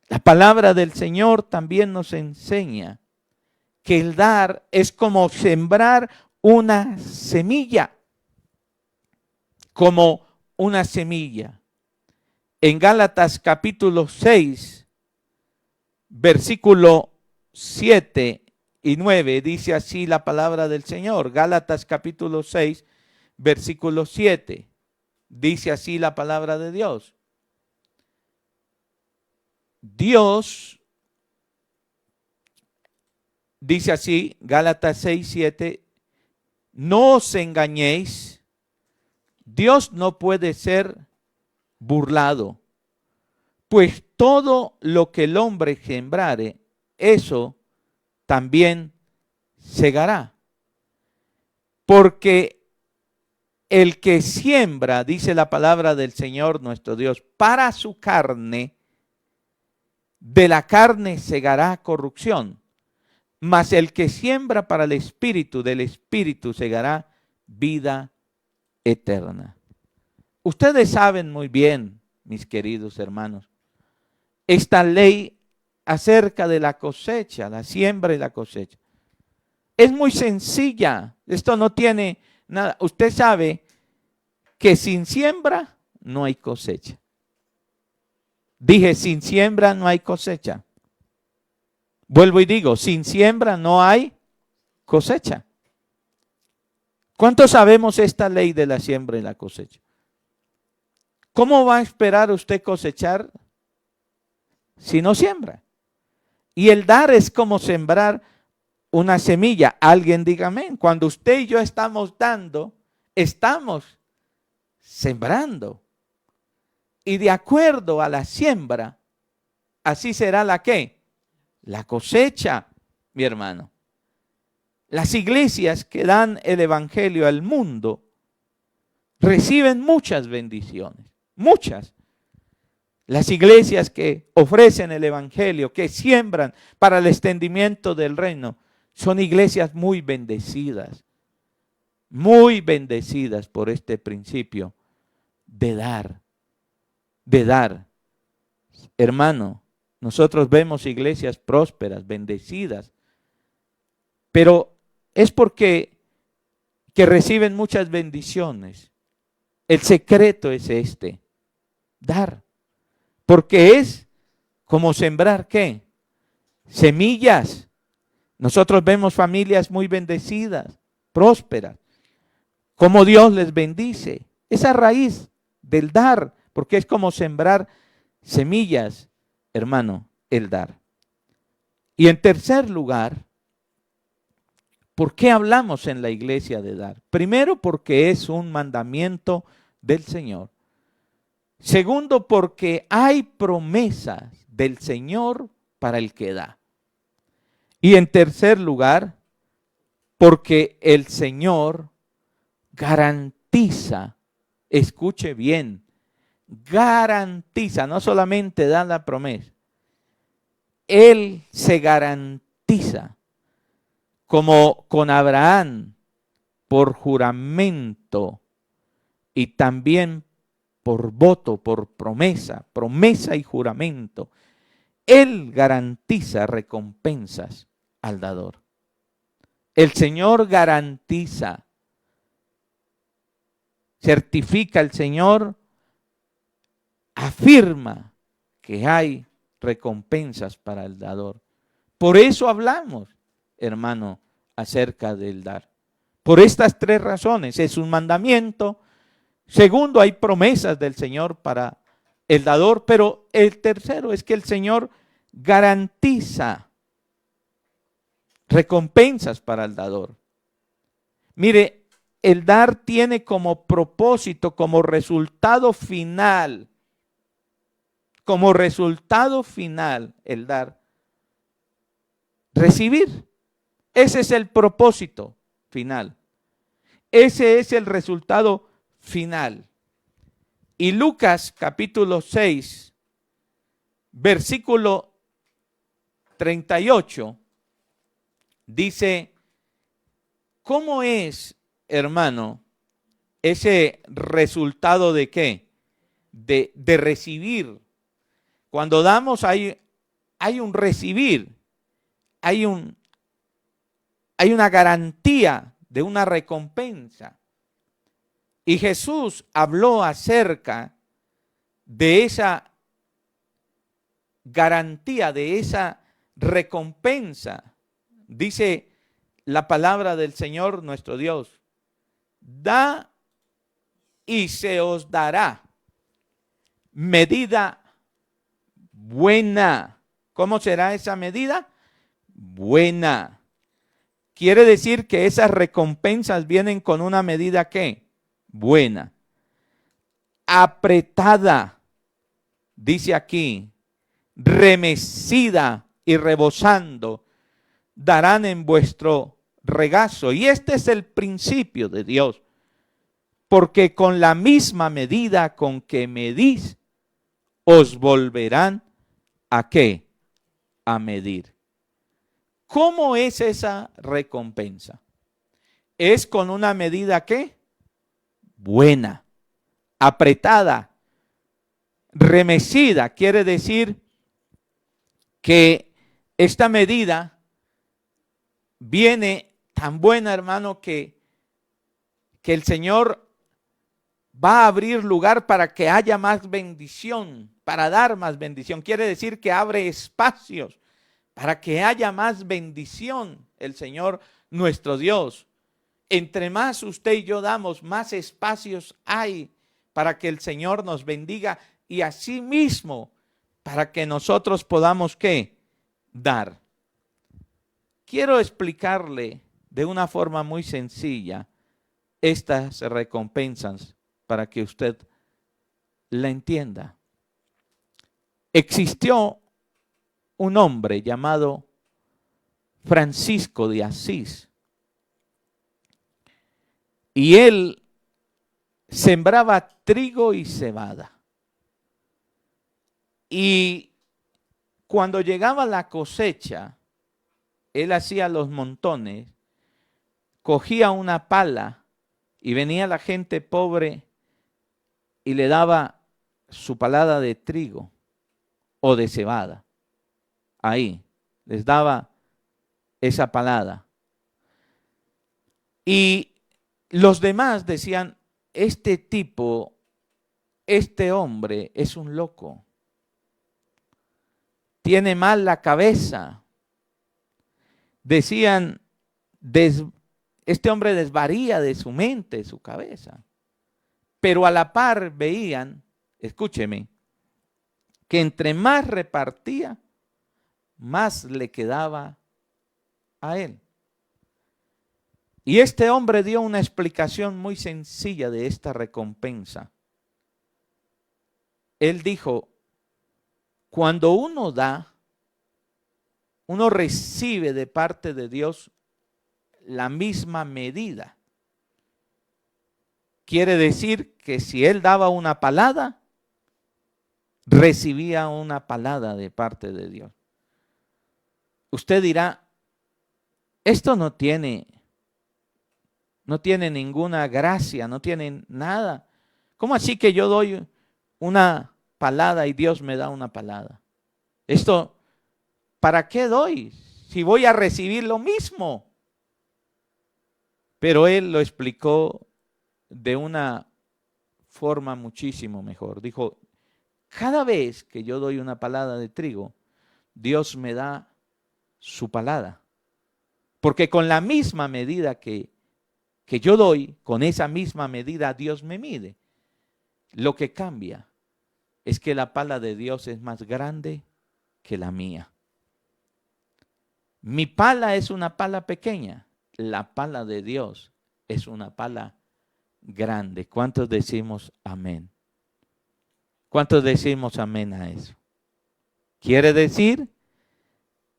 La palabra del Señor también nos enseña que el dar es como sembrar una semilla, como una semilla. En Gálatas capítulo 6, versículo 7 y 9, dice así la palabra del Señor. Gálatas capítulo 6, versículo 7, dice así la palabra de Dios. Dios, dice así, Gálatas 6, 7, no os engañéis, Dios no puede ser burlado, pues todo lo que el hombre sembrare, eso también segará. Porque el que siembra, dice la palabra del Señor nuestro Dios, para su carne, de la carne segará corrupción, mas el que siembra para el Espíritu, del Espíritu segará vida eterna. Ustedes saben muy bien, mis queridos hermanos, esta ley acerca de la cosecha, la siembra y la cosecha. Es muy sencilla, esto no tiene nada. Usted sabe que sin siembra no hay cosecha. Dije, sin siembra no hay cosecha. Vuelvo y digo, sin siembra no hay cosecha. ¿Cuántos sabemos esta ley de la siembra y la cosecha? ¿Cómo va a esperar usted cosechar si no siembra? Y el dar es como sembrar una semilla. Alguien diga amén. Cuando usted y yo estamos dando, estamos sembrando. Y de acuerdo a la siembra, así será la ¿qué? La cosecha, mi hermano. Las iglesias que dan el evangelio al mundo reciben muchas bendiciones, muchas. Las iglesias que ofrecen el evangelio, que siembran para el extendimiento del reino, son iglesias muy bendecidas por este principio de dar, de dar. Hermano, nosotros vemos iglesias prósperas, bendecidas, pero es porque que reciben muchas bendiciones. El secreto es este, dar. Porque es como sembrar, ¿qué? Semillas. Nosotros vemos familias muy bendecidas, prósperas. Como Dios les bendice. Esa raíz del dar, porque es como sembrar semillas, hermano, el dar. Y en tercer lugar, ¿por qué hablamos en la iglesia de dar? Primero, porque es un mandamiento del Señor. Segundo, porque hay promesas del Señor para el que da. Y en tercer lugar, porque el Señor garantiza, escuche bien, garantiza, no solamente da la promesa, Él se garantiza, como con Abraham, por juramento y también por voto, por promesa, promesa y juramento. Él garantiza recompensas al dador. El Señor garantiza, certifica el Señor, afirma que hay recompensas para el dador. Por eso hablamos, hermano, acerca del dar. Por estas tres razones, es un mandamiento. Segundo, hay promesas del Señor para el dador, pero el tercero es que el Señor garantiza recompensas para el dador. Mire, el dar tiene como propósito, como resultado final, el dar, recibir. Ese es el propósito final. Ese es el resultado final. Y Lucas capítulo 6, versículo 38, dice, ¿cómo es, hermano, ese resultado de qué? De recibir. Cuando damos hay un recibir, hay una garantía de una recompensa. Y Jesús habló acerca de esa garantía, de esa recompensa. Dice la palabra del Señor nuestro Dios: da y se os dará medida buena. ¿Cómo será esa medida? Buena. Quiere decir que esas recompensas vienen con una medida ¿qué? Buena. Apretada, dice aquí, remecida y rebosando, darán en vuestro regazo. Y este es el principio de Dios. Porque con la misma medida con que medís, os volverán ¿a qué? A medir. ¿Cómo es esa recompensa? Es con una medida ¿qué? Buena, apretada, remecida. Quiere decir que esta medida viene tan buena, hermano, que el Señor va a abrir lugar para que haya más bendición, para dar más bendición. Quiere decir que abre espacios para que haya más bendición el Señor nuestro Dios. Entre más usted y yo damos, más espacios hay para que el Señor nos bendiga y asimismo para que nosotros podamos ¿qué? Dar. Quiero explicarle de una forma muy sencilla estas recompensas para que usted la entienda. Existió un hombre llamado Francisco de Asís y él sembraba trigo y cebada. Y cuando llegaba la cosecha, él hacía los montones, cogía una pala y venía la gente pobre y le daba su palada de trigo o de cebada. Ahí les daba esa palada. Y los demás decían: este tipo, este hombre es un loco. Tiene mal la cabeza. Decían, este hombre desvaría de su mente, su cabeza. Pero a la par veían, escúcheme, que entre más repartía, más le quedaba a él. Y este hombre dio una explicación muy sencilla de esta recompensa. Él dijo: cuando uno da, uno recibe de parte de Dios la misma medida. Quiere decir que si él daba una palada, recibía una palada de parte de Dios. Usted dirá: esto no tiene ninguna gracia, no tiene nada. ¿Cómo así que yo doy una palada y Dios me da una palada? Esto, ¿para qué doy si voy a recibir lo mismo? Pero él lo explicó de una forma muchísimo mejor. Dijo: cada vez que yo doy una palada de trigo, Dios me da su palada. Porque con la misma medida que yo doy, con esa misma medida Dios me mide. Lo que cambia es que la pala de Dios es más grande que la mía. Mi pala es una pala pequeña, la pala de Dios es una pala grande. ¿Cuántos decimos amén? ¿Cuántos decimos amén a eso? Quiere decir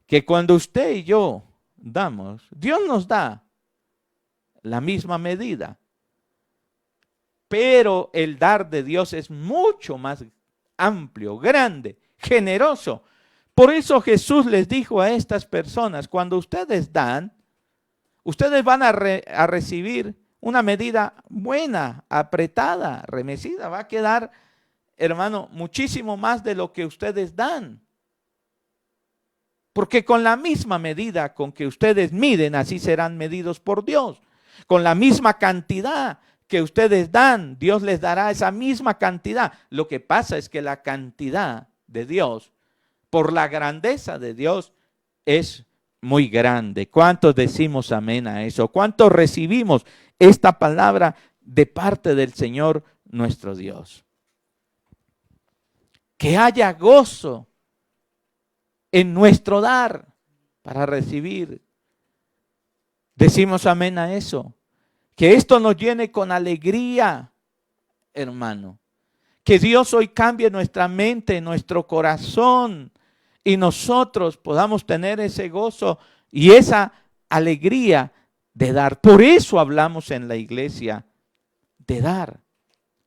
que cuando usted y yo damos, Dios nos da la misma medida. Pero el dar de Dios es mucho más amplio, grande, generoso. Por eso Jesús les dijo a estas personas: cuando ustedes dan, ustedes van a recibir una medida buena, apretada, remecida. Va a quedar, hermano, muchísimo más de lo que ustedes dan. Porque con la misma medida con que ustedes miden, así serán medidos por Dios. con la misma cantidad que ustedes dan, Dios les dará esa misma cantidad. Lo que pasa es que la cantidad de Dios, por la grandeza de Dios, es muy grande. ¿Cuántos decimos amén a eso? ¿Cuántos recibimos esta palabra de parte del Señor nuestro Dios? Que haya gozo en nuestro dar para recibir. Decimos amén a eso. Que esto nos llene con alegría, hermano. Que Dios hoy cambie nuestra mente, nuestro corazón, y nosotros podamos tener ese gozo y esa alegría de dar. Por eso hablamos en la iglesia de dar.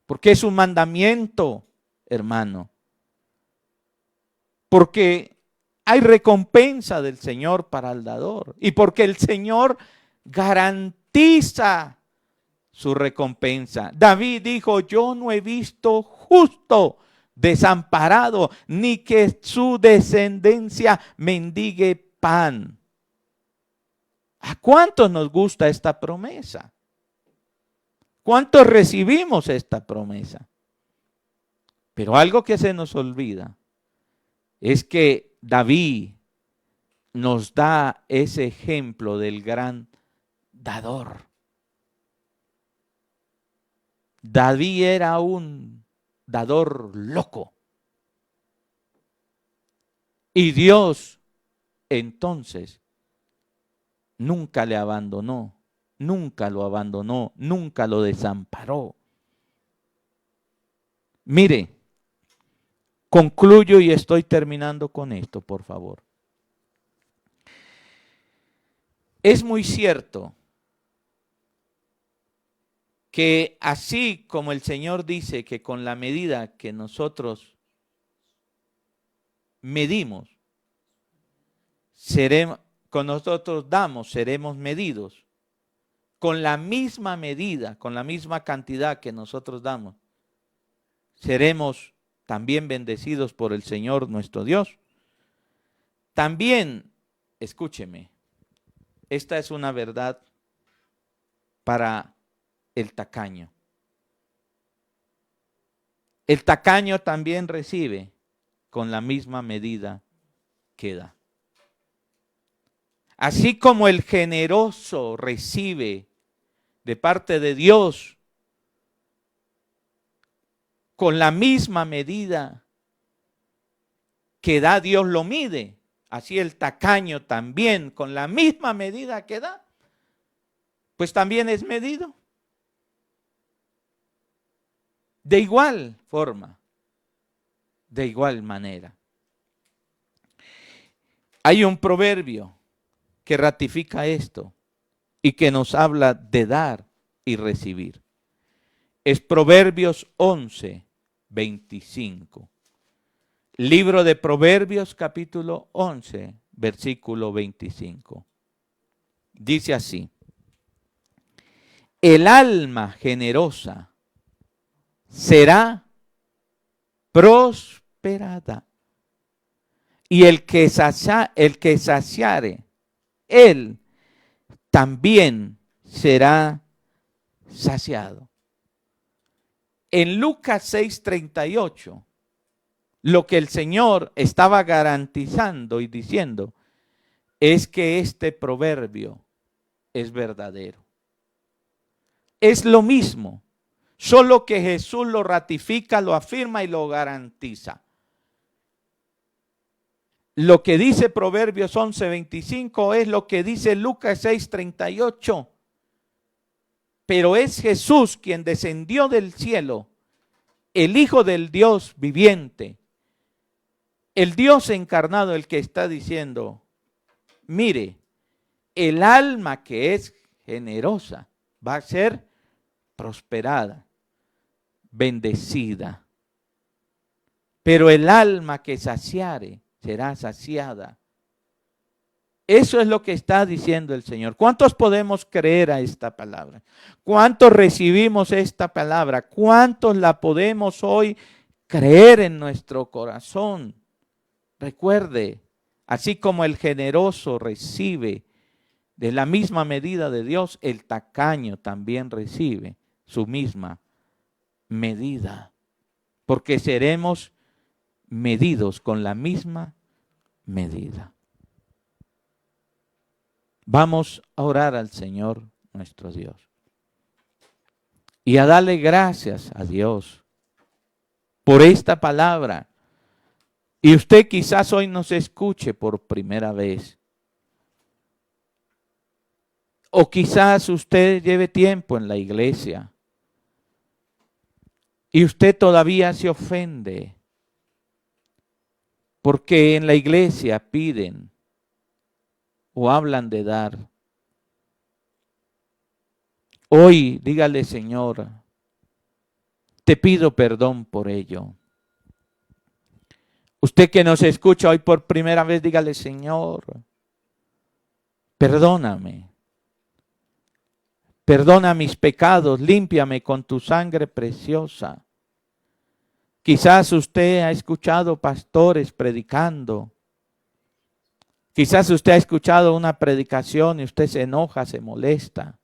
Porque es un mandamiento, hermano. Porque hay recompensa del Señor para el dador. Y porque el Señor garantiza su recompensa. David dijo, yo no he visto justo desamparado, ni que su descendencia mendigue pan. ¿A cuántos nos gusta esta promesa? ¿Cuántos recibimos esta promesa? Pero algo que se nos olvida es que David nos da ese ejemplo del gran dador. David era un dador loco. Y Dios entonces nunca le abandonó, nunca lo abandonó, nunca lo desamparó. Mire, concluyo y estoy terminando con esto, por favor. Es muy cierto que así como el Señor dice que con la medida que nosotros medimos, con nosotros damos, seremos medidos. Con la misma medida, con la misma cantidad que nosotros damos, seremos también bendecidos por el Señor nuestro Dios. También, escúcheme, esta es una verdad para el tacaño. El tacaño también recibe con la misma medida que da. Así como el generoso recibe de parte de Dios con la misma medida que da, Dios lo mide. Así el tacaño también con la misma medida que da, pues también es medido. De igual forma, de igual manera. Hay un proverbio que ratifica esto y que nos habla de dar y recibir. Es Proverbios 11, 25. Libro de Proverbios, capítulo 11, versículo 25. Dice así: el alma generosa será prosperada, y el que saciare, él también será saciado. En Lucas 6:38, lo que el Señor estaba garantizando y diciendo es que este proverbio es verdadero. Es lo mismo, solo que Jesús lo ratifica, lo afirma y lo garantiza. Lo que dice Proverbios 11:25 es lo que dice Lucas 6:38. Pero es Jesús quien descendió del cielo, el Hijo del Dios viviente, el Dios encarnado, el que está diciendo, mire, el alma que es generosa va a ser prosperada, bendecida. Pero el alma que saciare será saciada. Eso es lo que está diciendo el Señor. ¿Cuántos podemos creer a esta palabra? ¿Cuántos recibimos esta palabra? ¿Cuántos la podemos hoy creer en nuestro corazón? Recuerde, así como el generoso recibe De la misma medida de Dios, el tacaño también recibe su misma medida, porque seremos medidos con la misma medida. Vamos a orar al Señor nuestro Dios y a darle gracias a Dios por esta palabra. Y usted quizás hoy nos escuche por primera vez. O quizás usted lleve tiempo en la iglesia y usted todavía se ofende porque en la iglesia piden o hablan de dar. Hoy dígale, Señor, te pido perdón por ello. Usted que nos escucha hoy por primera vez, dígale, Señor, perdóname. Perdona mis pecados, límpiame con tu sangre preciosa. Quizás usted ha escuchado pastores predicando. Quizás usted ha escuchado una predicación y usted se enoja, se molesta.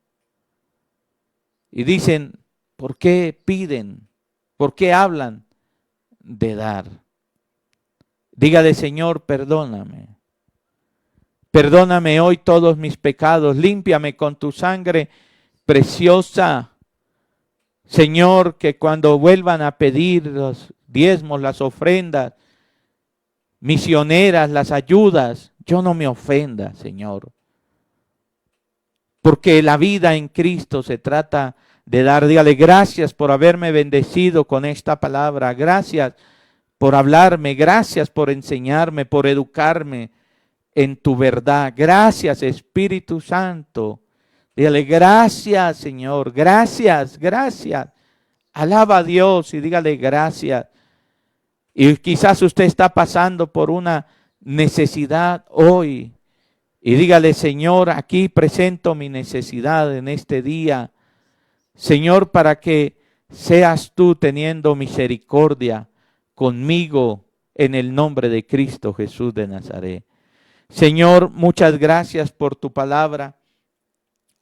Y dicen, ¿por qué piden? ¿Por qué hablan de dar? Dígale, Señor, perdóname. Perdóname hoy todos mis pecados, límpiame con tu sangre preciosa. Señor, que cuando vuelvan a pedir los diezmos, las ofrendas misioneras, las ayudas, yo no me ofenda, Señor. Porque la vida en Cristo se trata de dar. Dígale, gracias por haberme bendecido con esta palabra. Gracias por hablarme. Gracias por enseñarme, por educarme en tu verdad. Gracias, Espíritu Santo. Dígale, gracias, Señor. Gracias, gracias. Alaba a Dios y dígale gracias. Y quizás usted está pasando por una necesidad hoy. Y dígale, Señor, aquí presento mi necesidad en este día. Señor, para que seas tú teniendo misericordia conmigo en el nombre de Cristo Jesús de Nazaret. Señor, muchas gracias por tu palabra.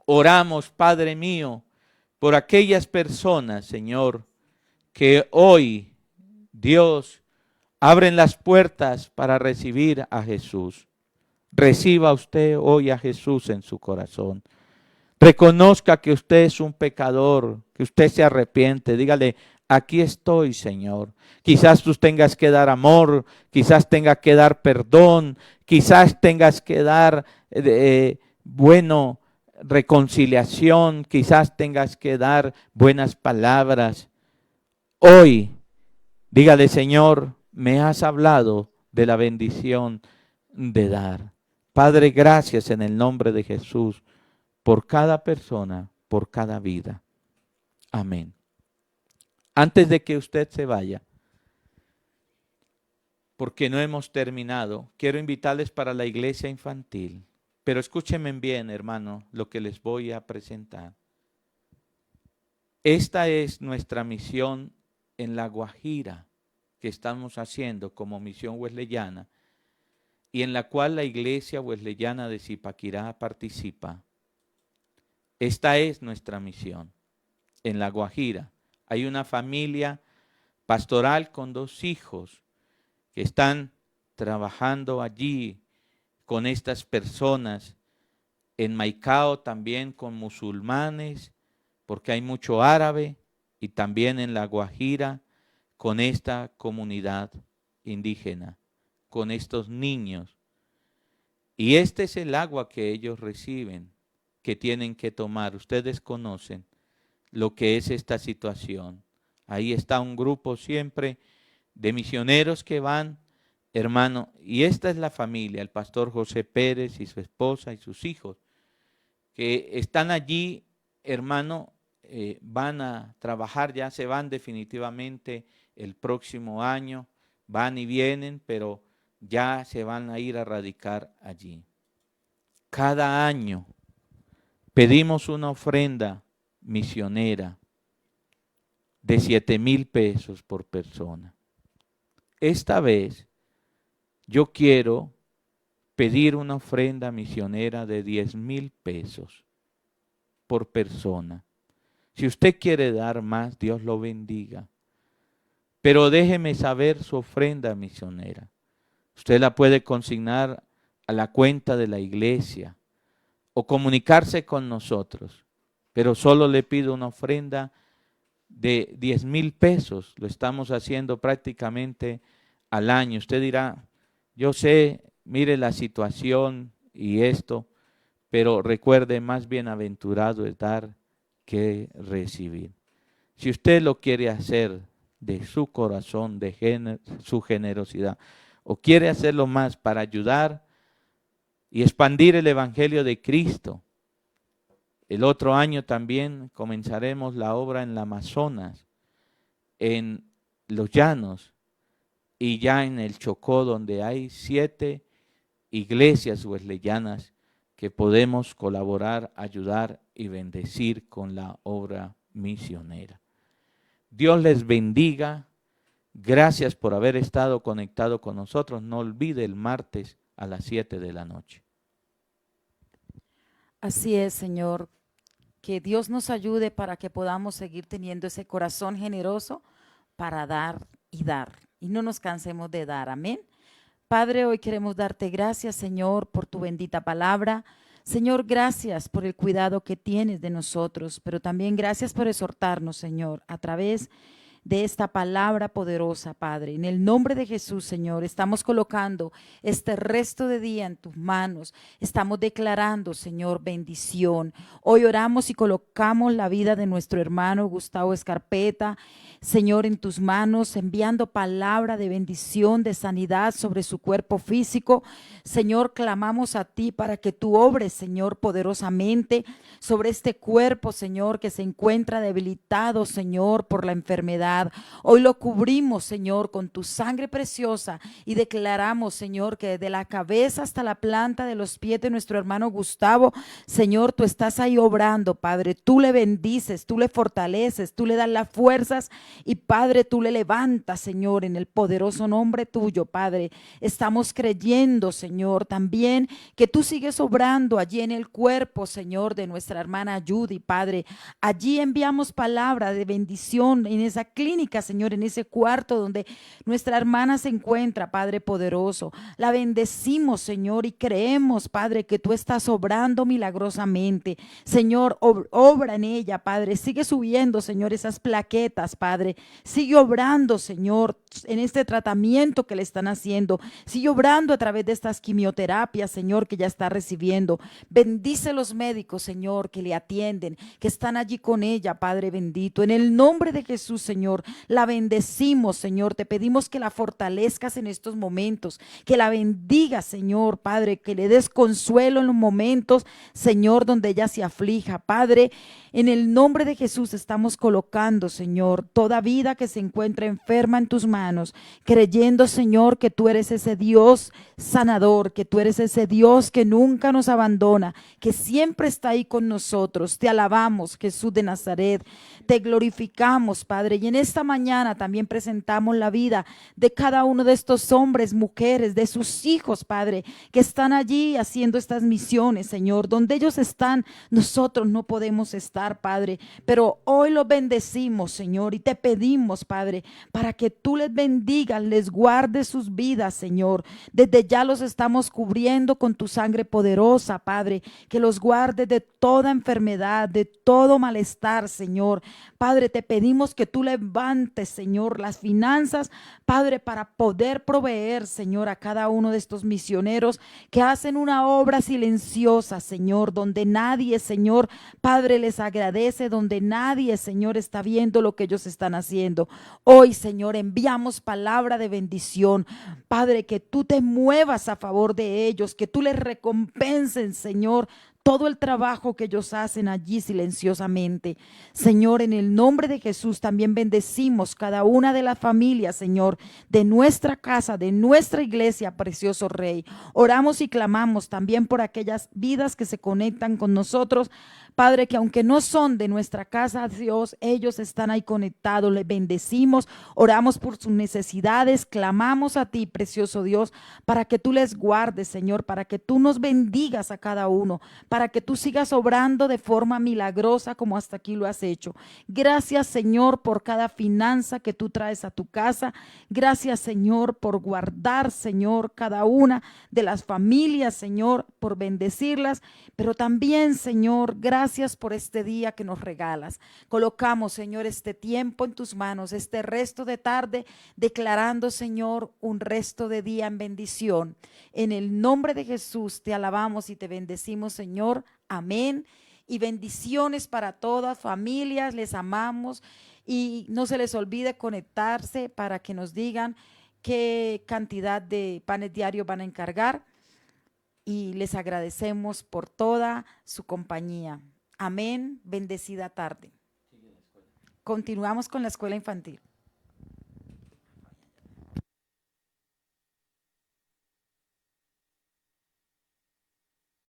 Oramos, Padre mío, por aquellas personas, Señor, que hoy, Dios, abren las puertas para recibir a Jesús. Reciba usted hoy a Jesús en su corazón. Reconozca que usted es un pecador, que usted se arrepiente. Dígale, aquí estoy, Señor. Quizás tú tengas que dar amor, quizás tengas que dar perdón, quizás tengas que dar, reconciliación, quizás tengas que dar buenas palabras. Hoy, dígale, Señor, me has hablado de la bendición de dar. Padre, gracias en el nombre de Jesús por cada persona, por cada vida. Amén. Antes de que usted se vaya, porque no hemos terminado, quiero invitarles para la iglesia infantil. Pero escúchenme bien, hermano, lo que les voy a presentar. Esta es nuestra misión en La Guajira, que estamos haciendo como misión wesleyana, y en la cual la iglesia wesleyana de Zipaquirá participa. Esta es nuestra misión en La Guajira. Hay una familia pastoral con 2 hijos que están trabajando allí con estas personas. En Maicao también con musulmanes, porque hay mucho árabe, y también en La Guajira con esta comunidad indígena, con estos niños. Y este es el agua que ellos reciben, que tienen que tomar. Ustedes conocen lo que es esta situación. Ahí está un grupo siempre de misioneros que van, hermano, y esta es la familia, el pastor José Pérez y su esposa y sus hijos, que están allí, hermano, van a trabajar, ya se van definitivamente el próximo año, van y vienen, pero ya se van a ir a radicar allí. Cada año pedimos una ofrenda misionera de 7,000 pesos por persona. Esta vez yo quiero pedir una ofrenda misionera de 10,000 pesos por persona. Si usted quiere dar más, Dios lo bendiga. Pero déjeme saber su ofrenda misionera. Usted la puede consignar a la cuenta de la iglesia o comunicarse con nosotros. Pero solo le pido una ofrenda de 10,000 pesos. Lo estamos haciendo prácticamente al año. Usted dirá, yo sé, mire la situación y esto, pero recuerde, más bienaventurado es dar que recibir. Si usted lo quiere hacer de su corazón, de su generosidad, o quiere hacerlo más para ayudar y expandir el Evangelio de Cristo, el otro año también comenzaremos la obra en la Amazonas, en los llanos y ya en el Chocó, donde hay 7 iglesias wesleyanas que podemos colaborar, ayudar y bendecir con la obra misionera. Dios les bendiga. Gracias por haber estado conectado con nosotros. No olvide el martes a las 7 de la noche. Así es, Señor, que Dios nos ayude para que podamos seguir teniendo ese corazón generoso para dar y no nos cansemos de dar. Amén. Padre, hoy queremos darte gracias, Señor, por tu bendita palabra. Señor, gracias por el cuidado que tienes de nosotros, pero también gracias por exhortarnos, Señor, a través de esta palabra poderosa, Padre. En el nombre de Jesús, Señor, estamos colocando este resto de día en tus manos. Estamos declarando, Señor, bendición. Hoy oramos y colocamos la vida de nuestro hermano Gustavo Escarpeta, Señor, en tus manos, enviando palabra de bendición, de sanidad sobre su cuerpo físico. Señor, clamamos a ti para que tú obres, Señor, poderosamente sobre este cuerpo, Señor, que se encuentra debilitado, Señor, por la enfermedad. Hoy lo cubrimos, Señor, con tu sangre preciosa y declaramos, Señor, que desde la cabeza hasta la planta de los pies de nuestro hermano Gustavo, Señor, tú estás ahí obrando, Padre. Tú le bendices, tú le fortaleces, tú le das las fuerzas y, Padre, tú le levantas, Señor, en el poderoso nombre tuyo, Padre. Estamos creyendo, Señor, también que tú sigues obrando allí en el cuerpo, Señor, de nuestra hermana Judy, Padre. Allí enviamos palabra de bendición en esa clínica, Señor, en ese cuarto donde nuestra hermana se encuentra, Padre poderoso. La bendecimos, Señor, y creemos, Padre, que tú estás obrando milagrosamente. Señor, obra en ella, Padre. Sigue subiendo, Señor, esas plaquetas, Padre. Sigue obrando, Señor, en este tratamiento que le están haciendo. Sigue obrando a través de estas quimioterapias, Señor, que ya está recibiendo. Bendice los médicos, Señor, que le atienden, que están allí con ella, Padre bendito. En el nombre de Jesús, Señor, la bendecimos, Señor. Te pedimos que la fortalezcas en estos momentos, que la bendigas, Señor, Padre, que le des consuelo en los momentos, Señor, donde ella se aflija, Padre. En el nombre de Jesús estamos colocando, Señor, toda vida que se encuentra enferma en tus manos, creyendo, Señor, que tú eres ese Dios sanador, que tú eres ese Dios que nunca nos abandona, que siempre está ahí con nosotros. Te alabamos, Jesús de Nazaret, te glorificamos, Padre, y en esta mañana también presentamos la vida de cada uno de estos hombres, mujeres, de sus hijos, Padre, que están allí haciendo estas misiones, Señor. Donde ellos están, nosotros no podemos estar, Padre, pero hoy los bendecimos, Señor, y te pedimos, Padre, para que tú les bendigas, les guardes sus vidas, Señor. Desde ya los estamos cubriendo con tu sangre poderosa, Padre, que los guardes de toda enfermedad, de todo malestar, Señor. Padre, te pedimos que tú levantes, Señor, las finanzas, Padre, para poder proveer, Señor, a cada uno de estos misioneros que hacen una obra silenciosa, Señor, donde nadie, Señor, Padre, les agradece, donde nadie, Señor, está viendo lo que ellos están haciendo. Hoy, Señor, enviamos palabra de bendición, Padre, que tú te muevas a favor de ellos, que tú les recompensen, Señor, todo el trabajo que ellos hacen allí silenciosamente. Señor, en el nombre de Jesús también bendecimos cada una de las familias, Señor, de nuestra casa, de nuestra iglesia, precioso Rey. Oramos y clamamos también por aquellas vidas que se conectan con nosotros, Padre, que aunque no son de nuestra casa, Dios, ellos están ahí conectados, les bendecimos, oramos por sus necesidades, clamamos a ti, precioso Dios, para que tú les guardes, Señor, para que tú nos bendigas a cada uno, para que tú sigas obrando de forma milagrosa como hasta aquí lo has hecho. Gracias, Señor, por cada finanza que tú traes a tu casa. Gracias, Señor, por guardar, Señor, cada una de las familias, Señor, por bendecirlas, pero también, Señor, gracias por este día que nos regalas. Colocamos, Señor, este tiempo en tus manos, este resto de tarde, declarando, Señor, un resto de día en bendición. En el nombre de Jesús te alabamos y te bendecimos, Señor. Amén. Y bendiciones para todas familias, les amamos y no se les olvide conectarse para que nos digan qué cantidad de panes diarios van a encargar y les agradecemos por toda su compañía. Amén. Bendecida tarde. Continuamos con la escuela infantil.